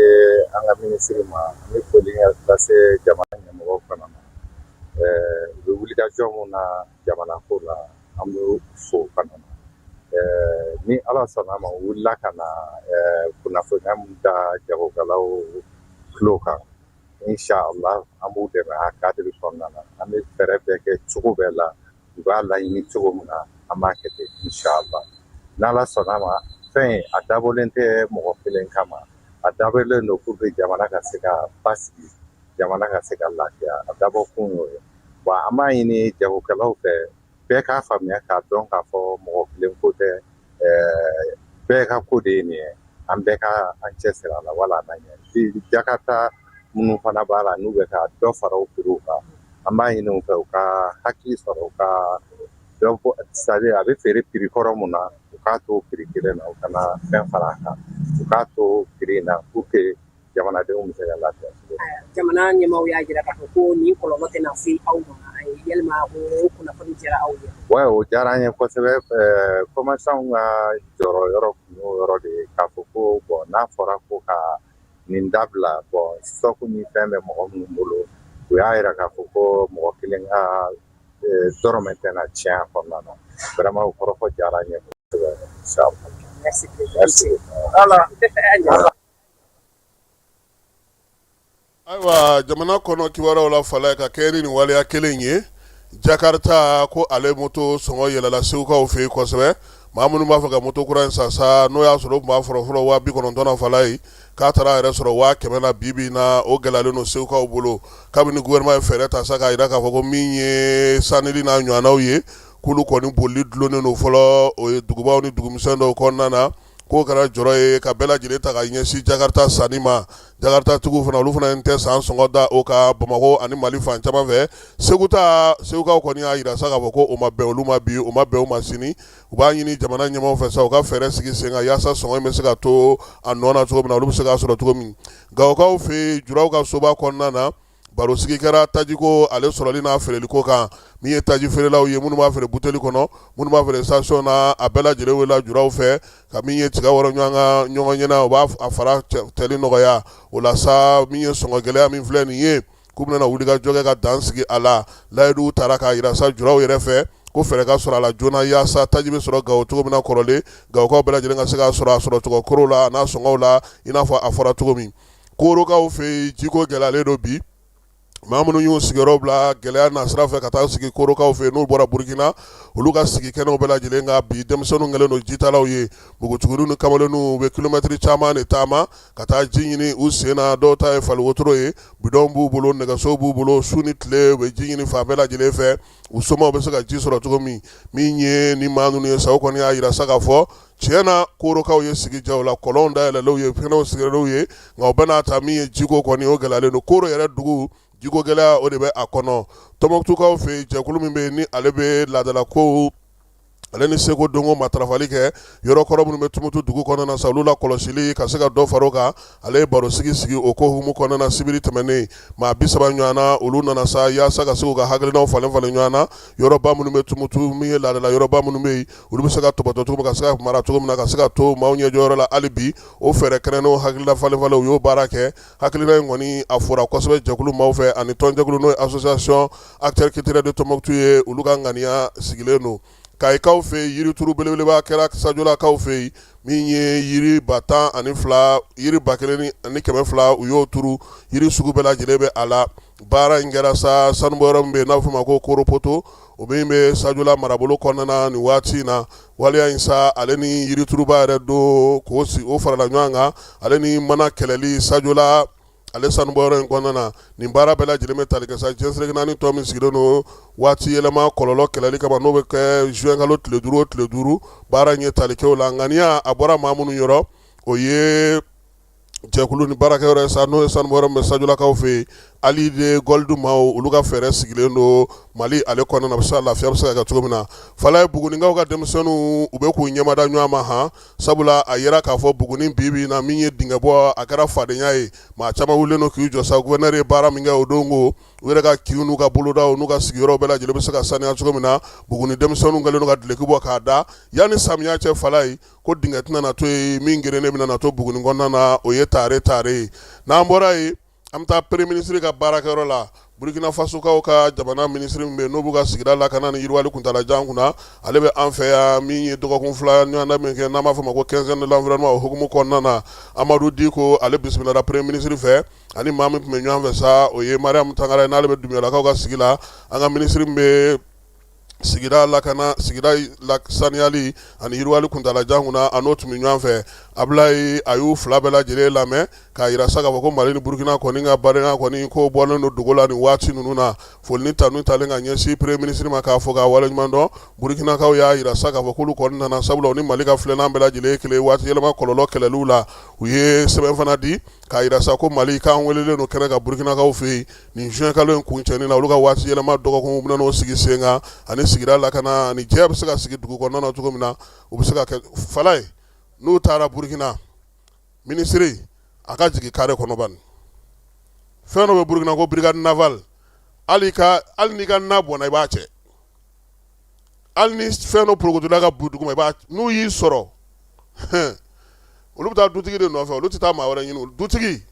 an ka minisiri ma ni foli lase jamana ɲɛmɔgɔw fana ma u bɛ wulikajɔ mun na jamana ko la an bɛ fo fana na ni Ala sɔnna ma u wulila ka na kunnafoniya mun da jagokɛlaw tulo kan inshallah an b'u dɛmɛ a kadiri kɔnɔna na an bɛ fɛɛrɛ bɛɛ kɛ cogo bɛɛ la u b'a laɲini cogo min na an b'a kɛ ten inshallah n'Ala sɔnna ma fɛn a dabɔlen tɛ mɔgɔ kelen kama a dabɔlen don pour que jamana ka se ka basigi jamana ka se ka lafiya a dabɔ kun y'o ye wa an b'a ɲini jagokɛlaw fɛ bɛɛ k'a faamuya k'a dɔn k'a fɔ mɔgɔ kelen ko tɛ bɛɛ ka ko de ye nin ye an bɛɛ ka an cɛsiri a la wala an ɲɛ Jakarta minnu fana b'a la n'u bɛ ka dɔ fara u prix kan an b'a ɲini u fɛ u ka hakili sɔrɔ u ka dɔ fɔ c'est-à-dire a bɛ feere prix kɔrɔ mun na u k'a to prix kelen na u kana fɛn fara a kan u k'a to prix na pour que jamanadenw bɛ se ka lafiya. Jamana ɲɛmaaw y'a jira k'a fɔ ko nin kɔlɔlɔ tɛna se aw ma yalima o kunnafoni diyara aw ye. Ouais o diyara an ye kosɛbɛ commerçants ka jɔyɔrɔ kun y'o yɔrɔ de ye k'a fɔ ko bon n'a fɔra ko ka nin dabila bon stock ni fɛn bɛ mɔgɔ minnu bolo u y'a jira k'a fɔ ko mɔgɔ kelen ka dɔrɔmɛ tɛna tiɲɛ a kɔnɔna na vraiment o kɔrɔfɔ diyara an ye kosɛbɛ inchallah. Merci. Ayiwa jamana kɔnɔ kibaruyaw la fala ka kɛ ni nin waleya kelen ye Jakarta ko ale moto sɔngɔ yɛlɛla segukaw fɛ yen kosɛbɛ maa minnu b'a fɛ ka moto kura in san sa n'o y'a sɔrɔ u tun b'a fɔlɔ 90,000 na fala ye k'a taara a yɛrɛ sɔrɔ 100,000 na bi na o gɛlɛyalen don segukaw bolo kabini gouvernement ye fɛɛrɛ ta sa k'a jira k'a fɔ ko min ye sanili n'a ɲɔgɔnnaw ye k'olu kɔni bolili dulonnen don fɔlɔ o ye dugubaw ni dugumisɛn dɔw kɔnɔna na k'o kɛra jɔrɔ ye ka bɛɛ lajɛlen ta ka ɲɛsin Jakarta sanni ma Jakarta tigiw fana olu fana tɛ san sɔngɔ da o ka Bamakɔ ani Mali fan caman fɛ segukaw kɔni y'a jira sa k'a fɔ ko o ma bɛn olu ma bi o ma bɛn o ma sini u b'a ɲini jamana ɲɛmaaw fɛ sa u ka fɛɛrɛ sigi sen kan yaasa sɔngɔ in bɛ se ka to a nɔ na cogo min na olu bɛ se k'a sɔrɔ cogo min Gawokaw fɛ juraw ka soba kɔnɔna na baro sigi kɛra tajiko ale sɔrɔli n'a feereliko kan min ye taji feerelaw ye minnu b'a feere buteli kɔnɔ minnu b'a feere station na a bɛɛ lajɛlen wele juraw fɛ ka min ye tiga wɔrɔ ɲɔgɔn ɲɛna u b'a a fara tɛli nɔgɔya o la sa min ye sɔngɔ gɛlɛya min filɛ nin ye k'u bɛna wulikajɔ kɛ ka dan sigi a la layiduw taara k'a jira sa juraw yɛrɛ fɛ ko fɛɛrɛ ka sɔrɔ a la joona yaasa taji bɛ sɔrɔ Gawo cogo min na kɔrɔlen Gawokaw bɛɛ lajɛlen ka se k'a sɔrɔ a sɔrɔ cogo korow la a n'a sɔngɔw la i n'a fɔ a fɔra cogo min Korokaw fɛ jiko gɛlɛyalen don bi maa minnu y'u sigiyɔrɔ bila gɛlɛya nasira fɛ ka taa sigi Korokaw fɛ n'u bɔra Burkina olu ka sigi kɛnɛw bɛɛ lajɛlen kan bi denmisɛnninw kɛlen don jitalaw ye npogotigininw ni kamalenninw u bɛ kilomɛtiri caman de taama ka taa ji ɲini u sen na dɔw ta ye faliwotoro ye bidɔn b'u bolo nɛgɛso b'u bolo su ni tile u bɛ ji ɲini fan bɛɛ lajɛlen fɛ u somɔgɔw bɛ se ka ji sɔrɔ cogo min ye ni maa ninnu ye sa o kɔni y'a jira sa k'a fɔ tiɲɛ na Korokaw ye sigi ja o la kɔlɔnw dayɛlɛnlenw ye kɛnɛw sigilenw ye nka u bɛ n'a ta min ye jiko kɔni o gɛlɛyalen don Koro yɛrɛ dugu jiko gɛlɛya o de bɛ a kɔnɔ Tɔnbɔkutukaw fɛ jɛkulu min bɛ yen ni ale bɛ laadalakow ale ni seko dongo matarafali kɛ yɔrɔ kɔrɔ minnu bɛ tumutu dugu kɔnɔna na sa olu la kɔlɔsili ka se ka dɔ fara o kan ale ye baro sigi o ko humu kɔnɔna na sibiri tɛmɛnen maa 30 ɲɔgɔnna olu nana sa yaasa ka se k'u ka hakilinaw falen ɲɔgɔn na yɔrɔba minnu bɛ tumutu min ye laadala yɔrɔba minnu bɛ yen olu bɛ se ka tɔbɔtɔ cogo min ka se ka mara cogo min na ka se ka to maaw ɲɛjɔyɔrɔ la hali bi o fɛɛrɛ kɛnɛnɛw hakilina falen-falen u y'o baara kɛ hakilina in kɔni a fɔra kosɛbɛ jɛkulu maaw fɛ ani tɔnjɛkulu n'o ye association acteurs culturels de Tɔnbɔkutu ye olu ka ŋaniya sigilen don Kayikaw fɛ yirituru belebeleba kɛra Sajolakaw fɛ min ye yiri 10,2 yiri 1,200 u y'o turu yiri sugu bɛɛ lajɛlen bɛ a la baara in kɛra sa sanubɔyɔrɔ min bɛ yen n'a bɛ f'o ma ko Koropoto o min bɛ Sajola marabolo kɔnɔna na nin waati in na waleya in sa ale ni yirituruba yɛrɛ don k'o farala ɲɔgɔn kan ale ni mana kɛlɛli Sajola ale sanubɔyɔrɔ in kɔnɔna na nin baara bɛɛ lajɛlen bɛ tali kɛ sa jɛnsɛrɛgi naani tɔ min sigilen don waati yɛlɛma kɔlɔlɔ kɛlɛli kama n'o bɛ kɛ juin kalo tile 5 o tile 5 baara in ye tali kɛ o la ŋaniya a bɔra maa minnu yɔrɔ o ye jɛkulu ni baarakɛyɔrɔ ye sa n'o ye sanubɔyɔrɔ min bɛ Sajolakaw fɛ yen ali de goldu maw olu ka fɛɛrɛ sigilen do Mali ale kɔnɔna na bɛ lafiya bɛ se ka kɛ cogo min na fala ye Bugunikaw ka denmisɛnninw u bɛ k'u ɲɛmada ɲɔgɔn ma han sabula a yera k'a fɔ Buguni bi na min ye dingɛ bɔ a kɛra fadenya ye maa caman wulilen do k'u jɔ sa gouverneur ye baara min kɛ o don ko u yɛrɛ ka kiw n'u ka bolodaw n'u ka sigiyɔrɔw bɛɛ lajɛlen bɛ se ka saniya cogo min na Buguni denmisɛnninw kɛlen do ka duloki bɔ k'a da yanni samiya cɛ fala ye ko dingɛ tɛna na to ye min gerenen bɛna na to Buguni kɔnɔna na o ye tare ye n'an bɔra ye an bɛ taa premier ministre ka baarakɛyɔrɔ la Burkina Faso kaw ka jamana ministre min bɛ n'o b'u ka sigida lakana ni yiriwali kuntalajan kunna ale bɛ an fɛ yan min ye dɔgɔkun 2 ɲɔgɔnna min kɛ n'an b'a fɔ ma ko 15 ans de l'environnement o hukumu kɔnɔna na Amadu Diko ale bisimilala premier ministre fɛ ani maa min tun bɛ ɲɔgɔn fɛ sa o ye Mariam Tangara ye n'ale bɛ Dumuyalakaw ka sigi la an ka ministre min bɛ sigida lakana sigida saniyali ani yiriwali kuntalajan kunna a n'o tun bɛ ɲɔgɔn fɛ Ablaye a y'u fila bɛɛ lajɛlen lamɛn k'a yira sa k'a fɔ ko Mali ni Burkina kɔni ka barika kɔni ko bɔlen do dogo la nin waati ninnu na foli ni tanu talen ka ɲɛsin premier ministre ma k'a fɔ k'a waleɲuman dɔn Burkinakaw y'a yira sa k'a fɔ k'olu kɔni nana sabula u ni Mali ka filennan bɛɛ lajɛlen ye kelen waati yɛlɛma kɔlɔlɔ kɛlɛliw la u ye sɛbɛn fana di k'a yira sa ko Mali k'an welelen do kɛnɛ ka Burkinakaw fɛ yen nin juin kalo in kuncɛni na olu ka waati yɛlɛma dɔgɔkun bɛna n'o sigi sen kan ani sigida lakana ani jɛya bɛ se ka sigi dugu kɔnɔna na cogo min na u bɛ se ka kɛ fala ye n'u taara Burkina ministre a ka jigin kare kɔnɔ bani fɛn dɔ bɛ Burkina ko brigade naval hali n'i ka na bɔnna i b'a cɛ hali ni fɛn dɔ porokotola ka bu dugu ma i b'a n'u y'i sɔrɔ olu bɛ taa dutigi de nɔfɛ olu tɛ taa maa wɛrɛ ɲini dutigi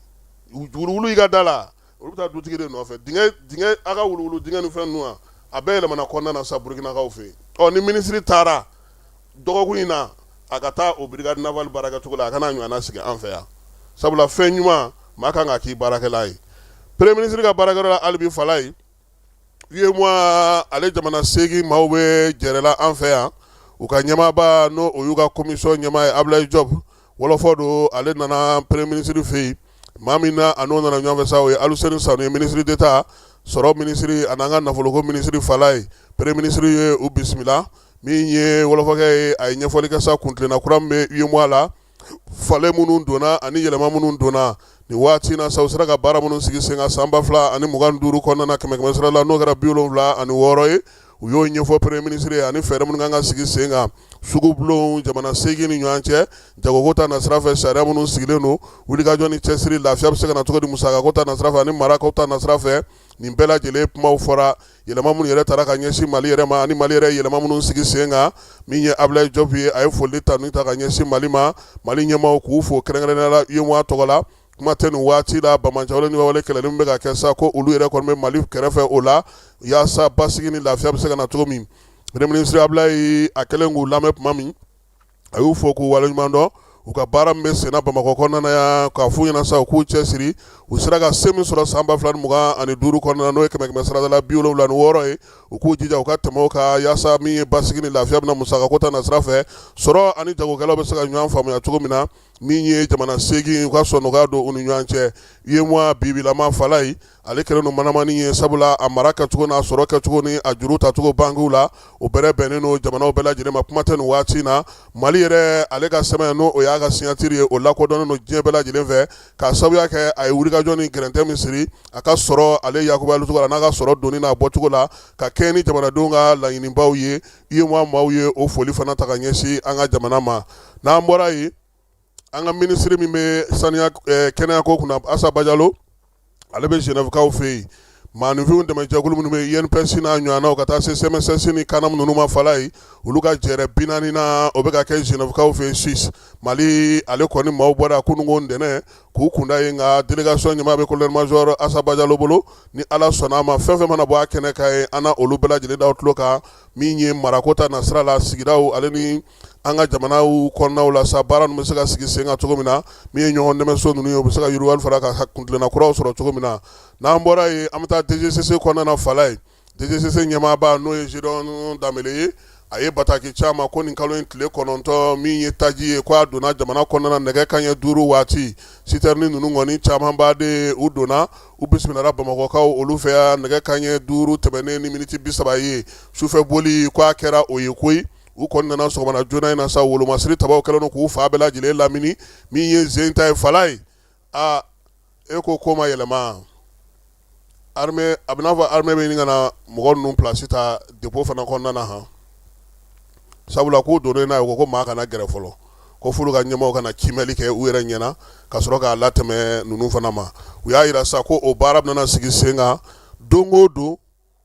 wuluwulu i ka da la olu bɛ taa dutigi de nɔfɛ dingɛ a ka wuluwulu dingɛ ni fɛn ninnu a bɛɛ yɛlɛmana kɔnɔna na sa Burkinakaw fɛ yen ni ministre taara dɔgɔkun in na a ka taa o brigade naval baarakɛcogo la a kana ɲɔgɔnna sigi an fɛ yan sabula fɛn ɲuman maa kan ka k'i baarakɛla ye premier ministre ka baarakɛyɔrɔ la hali bi fala ye UEMOA ale jamana 8 maaw bɛ jɛrɛla an fɛ yan u ka ɲɛmaaba n'o o y'u ka commission ɲɛmaa ye Ablaye Diop wɔlɔfɔ do ale nana premier ministre fɛ yen maa min na a n'o nana ɲɔgɔn fɛ sa o ye Aluseni Sanu ye ministre d'État sɔrɔ ministre a n'an ka nafoloko ministre fala ye premier ministre ye u bisimila min ye wɔlɔfɔkɛ ye a ye ɲɛfɔli kɛ sa kuntilenna kura min bɛ UEMOA la fale minnu donna ani yɛlɛma minnu donna nin waati na sa u sera ka baara minnu sigi sen kan san 2025 kɔnɔna na kɛmɛ sara la n'o kɛra 76 ye u y'o ɲɛfɔ premier ministre ye ani fɛɛrɛ minnu kan ka sigi sen kan sugu bulon jamana 8 ni ɲɔgɔn cɛ jagoko ta nasira fɛ sariya minnu sigilen do wulikajɔ ni cɛsiri lafiya bɛ se ka na cogo di musakako ta nasira fɛ ani marakaw ta nasira fɛ nin bɛɛ lajɛlen kumaw fɔra yɛlɛma minnu yɛrɛ taara ka ɲɛsin Mali yɛrɛ ma ani Mali yɛrɛ yɛlɛma minnu sigi sen kan min ye Ablaye Diop ye a ye foli tanu ta ka ɲɛsin Mali ma Mali ɲɛmaaw k'u fo kɛrɛnkɛrɛnnenya la UEMOA tɔgɔ la kuma tɛ nin waati la Bamajawale ni Bawale kɛlɛli min bɛ ka kɛ sa ko olu yɛrɛ kɔni bɛ Mali kɛrɛfɛ o la yaasa basigi ni lafiya bɛ se ka na cogo min premier ministre Ablaye a kɛlen k'u lamɛn tuma min a y'u fo k'u waleɲuman dɔn u ka baara min bɛ senna Bamakɔ kɔnɔna na yan k'a f'u ɲɛna sa u k'u cɛsiri u sera ka se min sɔrɔ san 2025 kɔnɔna na n'o ye kɛmɛ sarada la 76 ye u k'u jija u ka tɛmɛ o kan yaasa min ye basigi ni lafiya bɛna musakako ta nasira fɛ sɔrɔ ani jagokɛlaw bɛ se ka ɲɔgɔn faamuya cogo min na min ye jamana 8 u ka sɔn nɔgɔya don u ni ɲɔgɔn cɛ UEMOA bibilama fala ye ale kɛlen do manamani ye sabula a mara kɛcogo n'a sɔrɔ kɛcogo ni a juru tacogo bangiw la o bɛrɛ bɛnnen do jamanaw bɛɛ lajɛlen ma kuma tɛ nin waati na Mali yɛrɛ ale ka sɛbɛn n'o o y'a ka signature ye o lakodɔnnen do diɲɛ bɛɛ lajɛlen fɛ k'a sababuya kɛ a ye wulikajɔ ni gɛrɛntɛ min siri a ka sɔrɔ ale Yakuba Alu cogo la n'a ka sɔrɔ donni n'a bɔcogo la ka kɛɲɛ ni jamanadenw ka laɲinibaw ye UEMOA maaw ye o foli fana ta ka ɲɛsin an ka jamana ma n'an bɔra yen an ka ministre min bɛ saniya kɛnɛyako kunna Asa Bajalo ale bɛ Genève-kaw fɛ yen maaninfinw dɛmɛjɛkulu minnu bɛ INPS n'a ɲɔgɔnnaw ka taa se CMSS ni kanam ninnu ma fala ye olu ka jɛrɛ 40 na o bɛ ka kɛ Genève-kaw fɛ yen Suisse Mali ale kɔni maaw bɔra kununko ntɛnɛn k'u kunda yen nka délégation ɲɛmaa bɛ colonel major Asa Bajalo bolo ni Ala sɔnna a ma fɛn fɛn mana bɔ a kɛnɛ kan ye an na olu bɛɛ lajɛlen da tulo kan min ye marako ta nasira la sigidaw ale ni an ka jamanaw kɔnɔnaw la sa baara ninnu bɛ se ka sigi sen kan cogo min na min ye ɲɔgɔn dɛmɛso ninnu ye u bɛ se ka yiriwali fara ka kuntilenna kuraw sɔrɔ cogo min na n'an bɔra yen an bɛ taa DGCC kɔnɔna na fala ye DGCC ɲɛmaaba n'o ye Gédéon Dambele ye a ye bataki caman ko nin kalo in tile 9 min ye taji ye ko a donna jamana kɔnɔna na nɛgɛ kaɲɛ 5 waati citerne ninnu kɔni camanba de u donna u bisimilala Bamakɔkaw olu fɛ yan nɛgɛ kaɲɛ 5 tɛmɛnen ni miniti 30 ye sufɛ boli ko a kɛra o ye koyi u kɔni nana sɔgɔmana joona in na sa wolomasiri tabaw kɛlen do k'u fa bɛɛ lajɛlen lamini min ye zen ta ye fala ye e ko ma yɛlɛma armée a bɛ n'a fɔ armée bɛ ɲini ka na mɔgɔ ninnu place ta dépôt fana kɔnɔna na han sabula k'u donnen n'a ye ko maa kana gɛrɛ fɔlɔ ko f'olu ka ɲɛmaaw kana kimɛli kɛ u yɛrɛ ɲɛna ka sɔrɔ k'a latɛmɛ ninnu fana ma u y'a yira sa ko o baara bɛna sigi sen kan don o don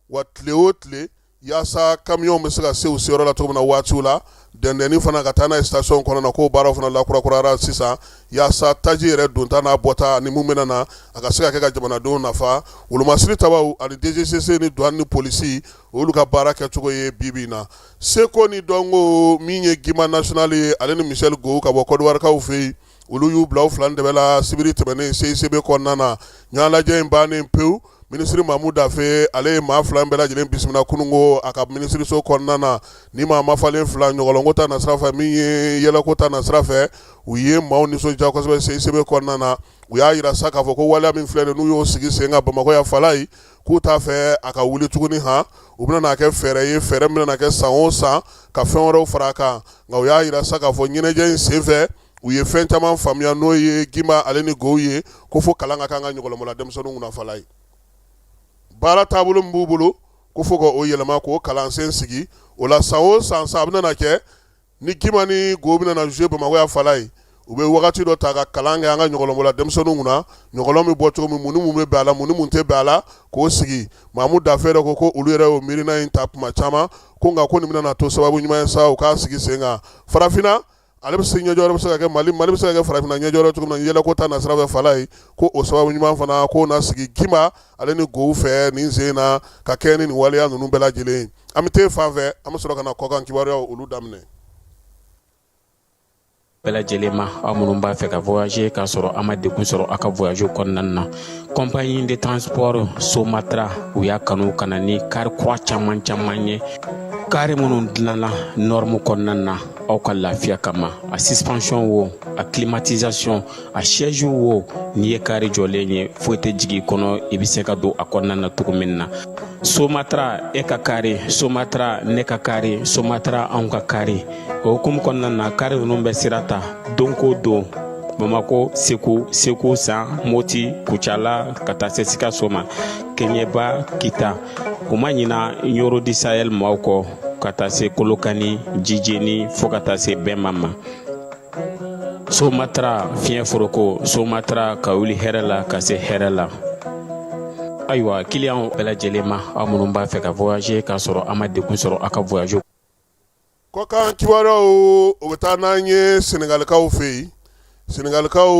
wa tile o tile yaasa camion bɛ se ka se u seyɔrɔ la cogo min na waatiw la dɛndɛnni fana ka taa n'a ye station kɔnɔ na k'o baaraw fana lakurakurayara sisan yaasa taji yɛrɛ donta n'a bɔta ani mun bɛna na a ka se ka kɛ ka jamanadenw nafa wolomasiri tabaw ani DGCC ni douane ni polisi olu ka baara kɛcogo ye bibi in na seko ni dɔnko min ye Guima national ye ale ni Michel Gou ka bɔ Côte d'Ivoire kaw fɛ yen olu y'u bila u fila de bɛ la sibiri tɛmɛnen CICB kɔnɔna na ɲɛnajɛ in bannen pewu ministre Mahmud Dafe ale ye maa fila bɛɛ lajɛlen bisimila kunungo a ka ministeriso kɔnɔna na ni maa ma falen fila ɲɔgɔlɔnko ta na sira fɛ min ye yɛlɛko ta na sira fɛ u ye maaw nisɔndiya kosɛbɛ CICB kɔnɔna na u y'a yira sa k'a fɔ ko waleya min filɛ n'u y'o sigi sen kan Bamakɔ ya Falaye k'u t'a fɛ a ka wuli tuguni han u bɛna n'a kɛ fɛɛrɛ ye fɛɛrɛ min bɛna kɛ san o san ka fɛn wɛrɛw fara a kan nka u y'a yira sa k'a fɔ ɲɛnajɛ in senfɛ u ye fɛn caman faamuya n'o ye Guima ale ni Gou ye ko fo kalan ka kan ka ɲɔgɔlɔnbɔla denmisɛnninw kunna Falaye baara taabolo min b'u bolo ko fo ka o yɛlɛma k'o kalansen sigi o la san o san a bɛna na kɛ ni Guima ni Gou bɛna na jouer Bamakɔ ya Falaye u bɛ wagati dɔ ta ka kalan kɛ an ka ɲɔgɔlɔnbɔla denmisɛnninw kunna ɲɔgɔlɔn bɛ bɔ cogo min mun ni mun bɛ bɛn a la mun ni mun tɛ bɛn a la k'o sigi Mahmud Dafe yɛrɛ ko olu yɛrɛ y'o miirina in ta tuma caman ko nka ko nin bɛna na to sababu ɲuman ye sa u k'a sigi sen kan farafinna ale bɛ se ɲɛjɔyɔrɔ bɛ se ka kɛ Mali bɛ se ka kɛ farafinna ɲɛjɔyɔrɔ cogo min na yɛlɛko ta na sira fɛ Falaye ko o sababu ɲuman fana k'o na sigi Guima ale ni Gou fɛ nin sen na ka kɛ ni nin waleya ninnu bɛɛ lajɛlen an bɛ t'e fan fɛ an bɛ sɔrɔ ka na kɔkan kibaruyaw olu daminɛ. bɛɛ lajɛlen ma aw minnu b'a fɛ ka voyager k'a sɔrɔ a ma degun sɔrɔ a ka voyage kɔnɔna na compagnie de transport Somatra u y'a kanu ka na ni kari kura caman ye kari minnu dilanna norme kɔnɔna na aw ka lafiya kama a suspension wo a climatisation a siège wo n'i ye kari jɔlen ye foyi tɛ jigin kɔnɔ i bɛ se ka don a kɔnɔna na cogo min na Somatra e ka kari Somatra ne ka kari Somatra anw ka kari o hukumu kɔnɔna na kari ninnu bɛ sira ta don ko don Bamako Segu San Moti Kucala ka taa se Sikaso ma Keɲeba Kita u ma ɲina Yoro di Sahel maaw kɔ ka taa se Kolokani Jijeni fo ka taa se Bɛnma ma Somatra fiɲɛ foroko Somatra ka wuli hɛrɛ la ka se hɛrɛ la ayiwa client bɛɛ lajɛlen ma aw minnu b'a fɛ ka voyager k'a sɔrɔ a ma degun sɔrɔ a ka voyage kɔkan kibaruyaw o bɛ taa n'an ye Senegalikaw fɛ yen Senegalikaw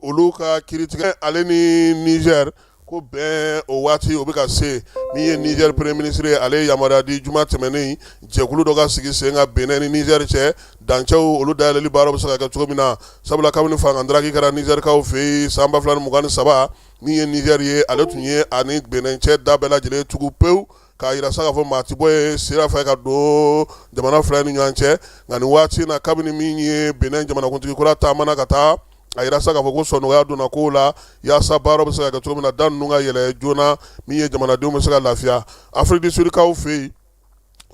olu ka kiritigɛ ale ni Niger ko bɛn o waati o bɛ ka se min ye Niger premier ministre ye ale ye yamaruya di juma tɛmɛnen jɛkulu dɔ ka sigi sen kan Benin ni Niger cɛ dancɛw olu dayɛlɛli baaraw bɛ se ka kɛ cogo min na sabula kabini fangandaraki kɛra Nigerikaw fɛ yen san 2023 min ye Niger ye ale tun ye ani Benin cɛ da bɛɛ lajɛlen tugu pewu k'a yira sa k'a fɔ maa ti bɔ ye sira fɛ ka don jamana fila ni ɲɔgɔn cɛ nka nin waati na kabini min ye Benin jamanakuntigi kura taamana ka taa a yira sa k'a fɔ ko sɔnɔgɔya donna kow la yaasa baaraw bɛ se ka kɛ cogo min na da ninnu ka yɛlɛ joona min ye jamanadenw bɛ se ka lafiya Afrique du Sud kaw fɛ yen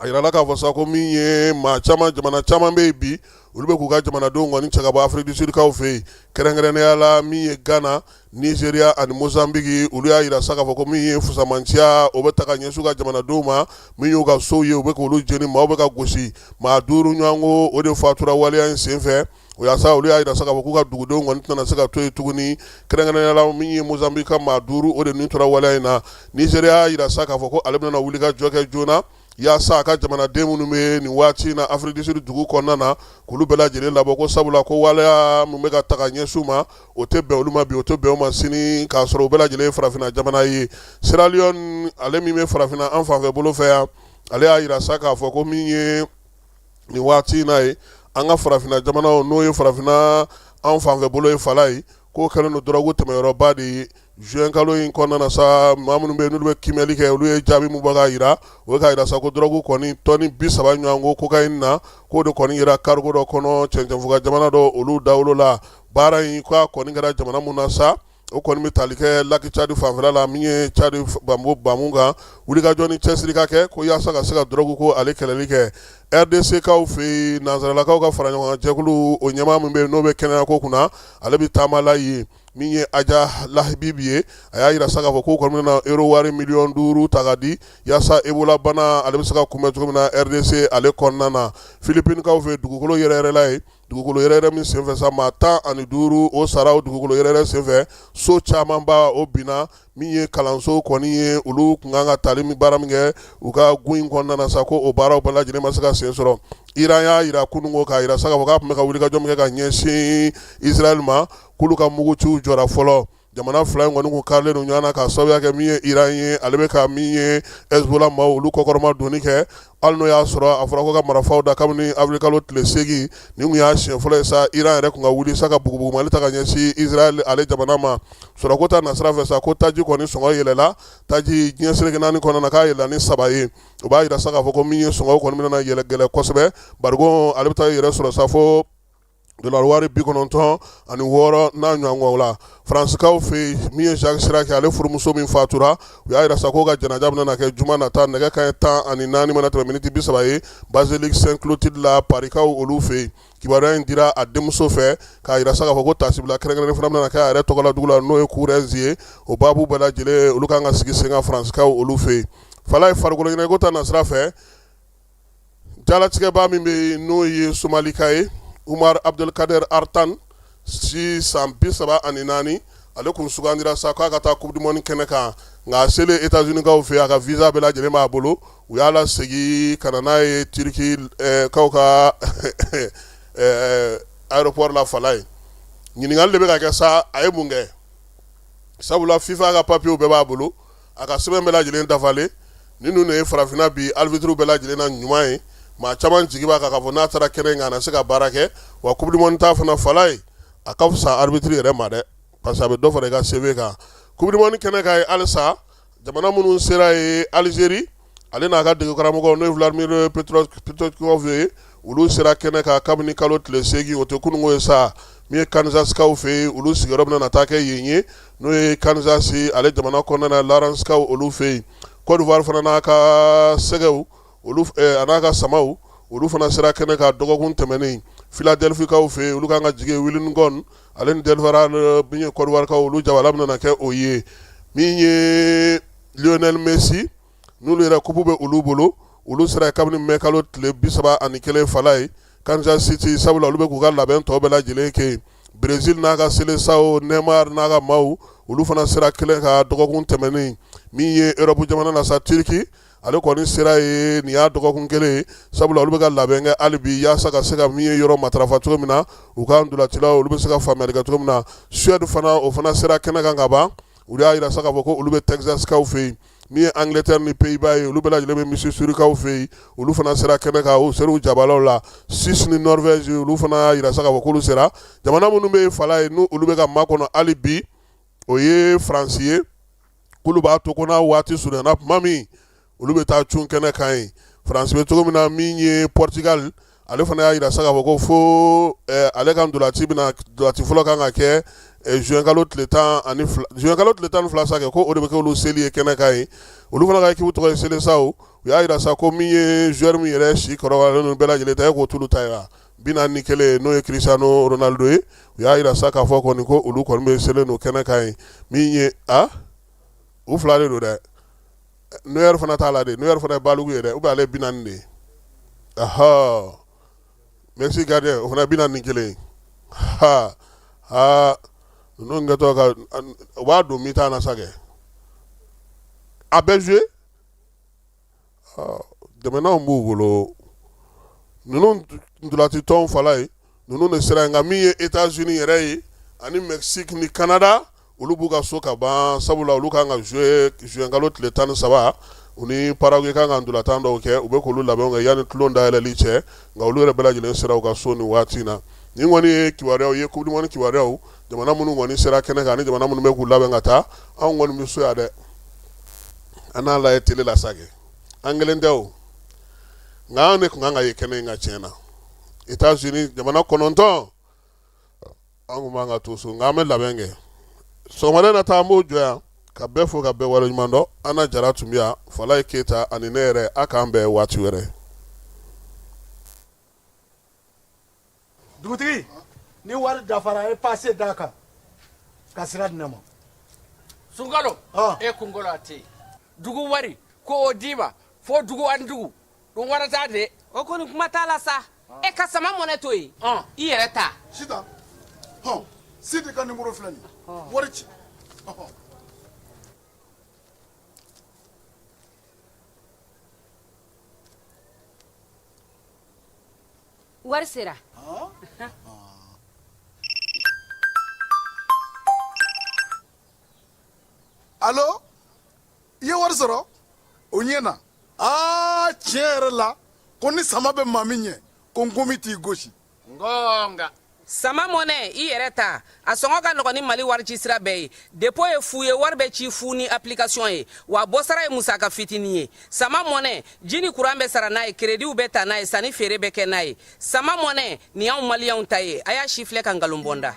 a yirala k'a fɔ sa ko min ye maa caman jamana caman bɛ yen bi olu bɛ k'u ka jamanadenw kɔni cɛ ka bɔ Afrique du Sud kaw fɛ yen kɛrɛnkɛrɛnnenya la min ye Ghana Nigeria ani Mozambique olu y'a yira sa k'a fɔ ko min ye fusamanciya o bɛ ta ka ɲɛsin u ka jamanadenw ma min y'u ka sow ye u bɛ k'olu jeni maaw bɛ ka gosi maa 5 ɲɔgɔn ko o de fatura waleya in senfɛ o yaasa olu y'a yira sa k'a fɔ k'u ka dugudenw kɔni tɛna se ka to yen tuguni kɛrɛnkɛrɛnnenya la min ye Mozambique ka maa 5 o de nin tora waleya in na Nigeria y'a yira sa k'a fɔ ko ale bɛna wuli ka jɔ kɛ joona yaasa a ka jamanaden minnu bɛ nin waati na Afrique du Sud dugu kɔnɔna na k'olu bɛɛ lajɛlen labɔ ko sabula ko waleya min bɛ ka ta ka ɲɛsin u ma o tɛ bɛn olu ma bi o tɛ bɛn u ma sini k'a sɔrɔ u bɛɛ lajɛlen ye farafinna jamana ye Sierra Leone ale min bɛ farafinna an fanfɛ bolo fɛ yan ale y'a yira sa k'a fɔ ko min ye nin waati na ye an ka farafinna jamanaw n'o ye farafinna an fanfɛ bolo ye Falaye k'o kɛlen don dɔrɔgu tɛmɛyɔrɔba de ye juin kalo in kɔnɔna na sa maa minnu bɛ yen n'olu bɛ kimɛli kɛ olu ye jaabi mun bɔ k'a yira o ye k'a yira sa ko dɔrɔgu kɔni tɔni 30 ɲɔgɔn ko cocaïne na k'o de kɔni yira cargo dɔ kɔnɔ cɛncɛnfuga jamana dɔ olu dawolo la baara in k'a kɔni kɛra jamana mun na sa o kɔni bɛ tali kɛ laki Tchad fanfɛla la min ye Tchad bamu kan wulikajɔ ni cɛsiri ka kɛ ko yaasa ka se ka dɔrɔgu ko ale kɛlɛli kɛ RDC kaw fɛ yen nanzaralakaw ka fara ɲɔgɔn kan jɛkulu o ɲɛmaa min bɛ yen n'o bɛ kɛnɛya ko kunna ale bɛ taama la yen min ye aja lahibibi ye a y'a yira sa k'a fɔ k'u kɔni bɛna euro wari miliyɔn 5 ta ka di yaasa ebola bana ale bɛ se ka kunbɛn cogo min na RDC ale kɔnɔna na Philippines kaw fɛ dugukolo yɛrɛyɛrɛla ye dugukolo yɛrɛyɛrɛ min senfɛ sa maa 15 o sara o dugukolo yɛrɛyɛrɛ senfɛ so camanba o binna min ye kalanso kɔni ye olu kun kan ka tali min baara min kɛ u ka gun in kɔnɔna na sa ko o baaraw bɛɛ lajɛlen ma se ka sen sɔrɔ Iran y'a yira kunungo k'a yira sa k'a fɔ k'a tun bɛ ka wulikajɔ min kɛ ka ɲɛsin Israel ma k'olu ka muguciw jɔra fɔlɔ jamana fila in kɔni kun karilen don ɲɔgɔn na k'a sababuya kɛ min ye Iran ye ale bɛ ka min ye Hezbollah maaw olu kɔkɔrɔma donni kɛ hali n'o y'a sɔrɔ a fɔra ko ka marifaw da kabini avril kalo tile 8 nin kun y'a siɲɛ fɔlɔ ye sa Iran yɛrɛ kun ka wuli sa ka bugubugumali ta ka ɲɛsin Israel ale jamana ma sɔrɔko ta nasira fɛ sa ko taji kɔni sɔngɔ yɛlɛla taji diɲɛ seleke naani kɔnɔna na k'a yɛlɛla ni 3 ye o b'a yira sa k'a fɔ ko min ye sɔngɔw kɔni bɛna yɛlɛ gɛlɛ kosɛbɛ barigo ale bɛ taa yɛrɛ sɔrɔ sa fo dollar wari 96 n'a ɲɔgɔn la Faranskaw fɛ min ye Jacques Chirac ale furumuso min fatura u y'a yira sa ko ka janaja bɛna kɛ juma nata nɛgɛ kanɲɛ 14 mana tɛmɛ miniti 30 ye Basilique Saint-Clotilde la Parikaw olu fɛ kibaruya in dira a denmuso fɛ k'a yira sa k'a fɔ ko tasibila kɛrɛnkɛrɛnnen fana bɛna kɛ a yɛrɛ tɔgɔla dugu la n'o ye Courrèges ye o baabu bɛɛ lajɛlen olu kan ka sigi sen kan Faranskaw olu fɛ fala ye farikolo ɲɛnajɛko ta nasira fɛ jalatigɛba min bɛ n'o ye Somalika ye Umar Abdelkader Artan si san 34 ale kun sugandira sa k'a ka taa coupe du monde kɛnɛ kan nka a selen États-Unis kaw fɛ a ka visa bɛɛ lajɛlen b'a bolo u y'a lasegin ka na n'a ye Turki kaw ka aéroport la fala ye ɲininkali de bɛ ka kɛ sa a ye mun kɛ sabula FIFA ka papiyew bɛɛ b'a bolo a ka sɛbɛn bɛɛ lajɛlen dafalen ni ninnu ye farafinna bi arbitre bɛɛ lajɛlen na ɲuman ye maa caman jigi b'a kan k'a fɔ n'a taara kɛnɛ in kan a na se ka baara kɛ wa coupe du monde ta fana fala ye a ka fisa arbitre yɛrɛ ma dɛ parce que a bɛ dɔ fara i ka CV kan coupe du monde kɛnɛ kan ye halisa jamana minnu sera ye Algérie ale n'a ka dege karamɔgɔ n'o ye Vladimir Petrov ye olu sera kɛnɛ kan kabini kalo tile 8 o tɛ kunungo ye sa min ye Kansas kaw fɛ yen olu sigiyɔrɔ bɛna taa kɛ yen ye n'o ye Kansas ale jamana kɔnɔna na Lawrence kaw olu fɛ yen Côte d'Ivoire fana n'a ka sɛgɛw olu a n'a ka samaw olu fana sera kɛnɛ ka dɔgɔkun tɛmɛnen Philadelphie kaw fɛ olu kan ka jigi Willingdon ale ni Delvaral min ye Côte d'Ivoire kaw olu jabala bɛna kɛ o ye min ye Lionel Messi n'olu yɛrɛ kupu bɛ olu bolo olu sera kabini mɛ kalo tile 31 fala ye Kansas City sabula olu bɛ k'u ka labɛn tɔ bɛɛ lajɛlen kɛ Brésil n'a ka Seleção Neymar n'a ka maaw olu fana sera kelen ka dɔgɔkun tɛmɛnen min ye Europe jamana na sa Turki ale kɔni sera ye nin y'a dɔgɔkun kelen sabula olu bɛ ka labɛn kɛ hali bi yaasa ka se ka min ye yɔrɔ matarafa cogo min na u ka ndolatilaw olu bɛ se ka faamuyali kɛ cogo min na Suède fana o fana sera kɛnɛ kan ka ban u y'a yira sa k'a fɔ ko olu bɛ Texas kaw fɛ yen min ye Angleterre ni Pays-Bas ye olu bɛɛ lajɛlen bɛ Mississippi kaw fɛ yen olu fana sera kɛnɛ kan u sera u jabalaw la Suisse ni Norvège olu fana y'a yira sa k'a fɔ k'olu sera jamana minnu bɛ fala ye n'u olu bɛ ka makɔnɔ hali bi o ye Faransi ye k'olu b'a to ko n'a waati surunyana tuma min olu bɛ taa cun kɛnɛ kan ye Faransi bɛ cogo min na min ye Portugal ale fana y'a yira sa k'a fɔ ko fo ale ka ndolati fɔlɔ kan ka kɛ juin kalo tile 12 sa kɛ ko o de bɛ kɛ olu seli ye kɛnɛ kan ye olu fana ka équipe tɔgɔ ye Seleção u y'a yira sa ko min ye joueur min yɛrɛ si kɔrɔbayalen ninnu bɛɛ lajɛlen ta ye k'o tulu ta ye wa 41 n'o ye Cristiano Ronaldo ye u y'a yira sa k'a fɔ kɔni ko olu kɔni bɛ selen don kɛnɛ kan ye min ye u fila de don dɛ Neuer fana t'a la de Neuer fana ye balugu ye dɛ ou bien ale ye 40 de ye Messi gardien o fana ye 41 ninnu kɛtɔ ka u b'a don mi-temps na sa kɛ a bɛ joué dɛmɛnanw b'u bolo ninnu ndolatitɔnw fala ye ninnu de sera nka min ye États-Unis yɛrɛ ye ani Mexique ni Canada olu b'u ka so ka ban sabula olu kan ka joué juin kalo tile 13 u ni Paraguay kan ka ndolatan dɔw kɛ u bɛ k'olu labɛnw kɛ yanni tulon dayɛlɛli cɛ nka olu yɛrɛ bɛɛ lajɛlen sera u ka so nin waati in na nin kɔni ye kibaruyaw ye coupe du monde kibaruyaw jamana minnu kɔni sera kɛnɛ kan ani jamana minnu bɛ k'u labɛn ka taa anw kɔni bɛ so yan dɛ an n'a lajɛ tele la sa kɛ an kelen tɛ o nka an de tun kan ka ye kɛnɛ in ka tiɲɛ na États-Unis jamana 9 an tun b'an ka to so nka an bɛ labɛn kɛ sɔgɔmada in na ta an b'o jɔ yan ka bɛɛ fo ka bɛɛ waleɲuman dɔn Ana Jara tun bɛ yan Falaye Keyita ani ne yɛrɛ a k'an bɛn waati wɛrɛ. Dugutigi ni wari dafara a ye paase d'a kan ka sira di ne ma sunkalo e kunkolo ate dugu wari ko o dima fo dugu an dugu dun warata de o kɔni kuma t'a la sa e ka sama mɔnɛ to yen i yɛrɛ ta sita sidi ka numéro filɛ nin wari ci wari sera allo i ye wari sɔrɔ o ɲɛna tiɲɛ yɛrɛ la ko ni sama bɛ maa min ɲɛ ko n komi t'i gosi ngonga sama mɔnɛ i yɛrɛ ta a sɔngɔ ka nɔgɔn ni mali warici sira bɛɛ ye depo ye fu ye wari bɛ ci fu ni application ye wa bɔsara ye musaka fitinin ye sama mɔnɛ ji ni kuran bɛ sara n'a ye krediw bɛ ta n'a ye sanni feere bɛ kɛ n'a ye sama mɔnɛ nin y'anw maliyɛnw ta ye a y'a si filɛ ka nkalon bɔnda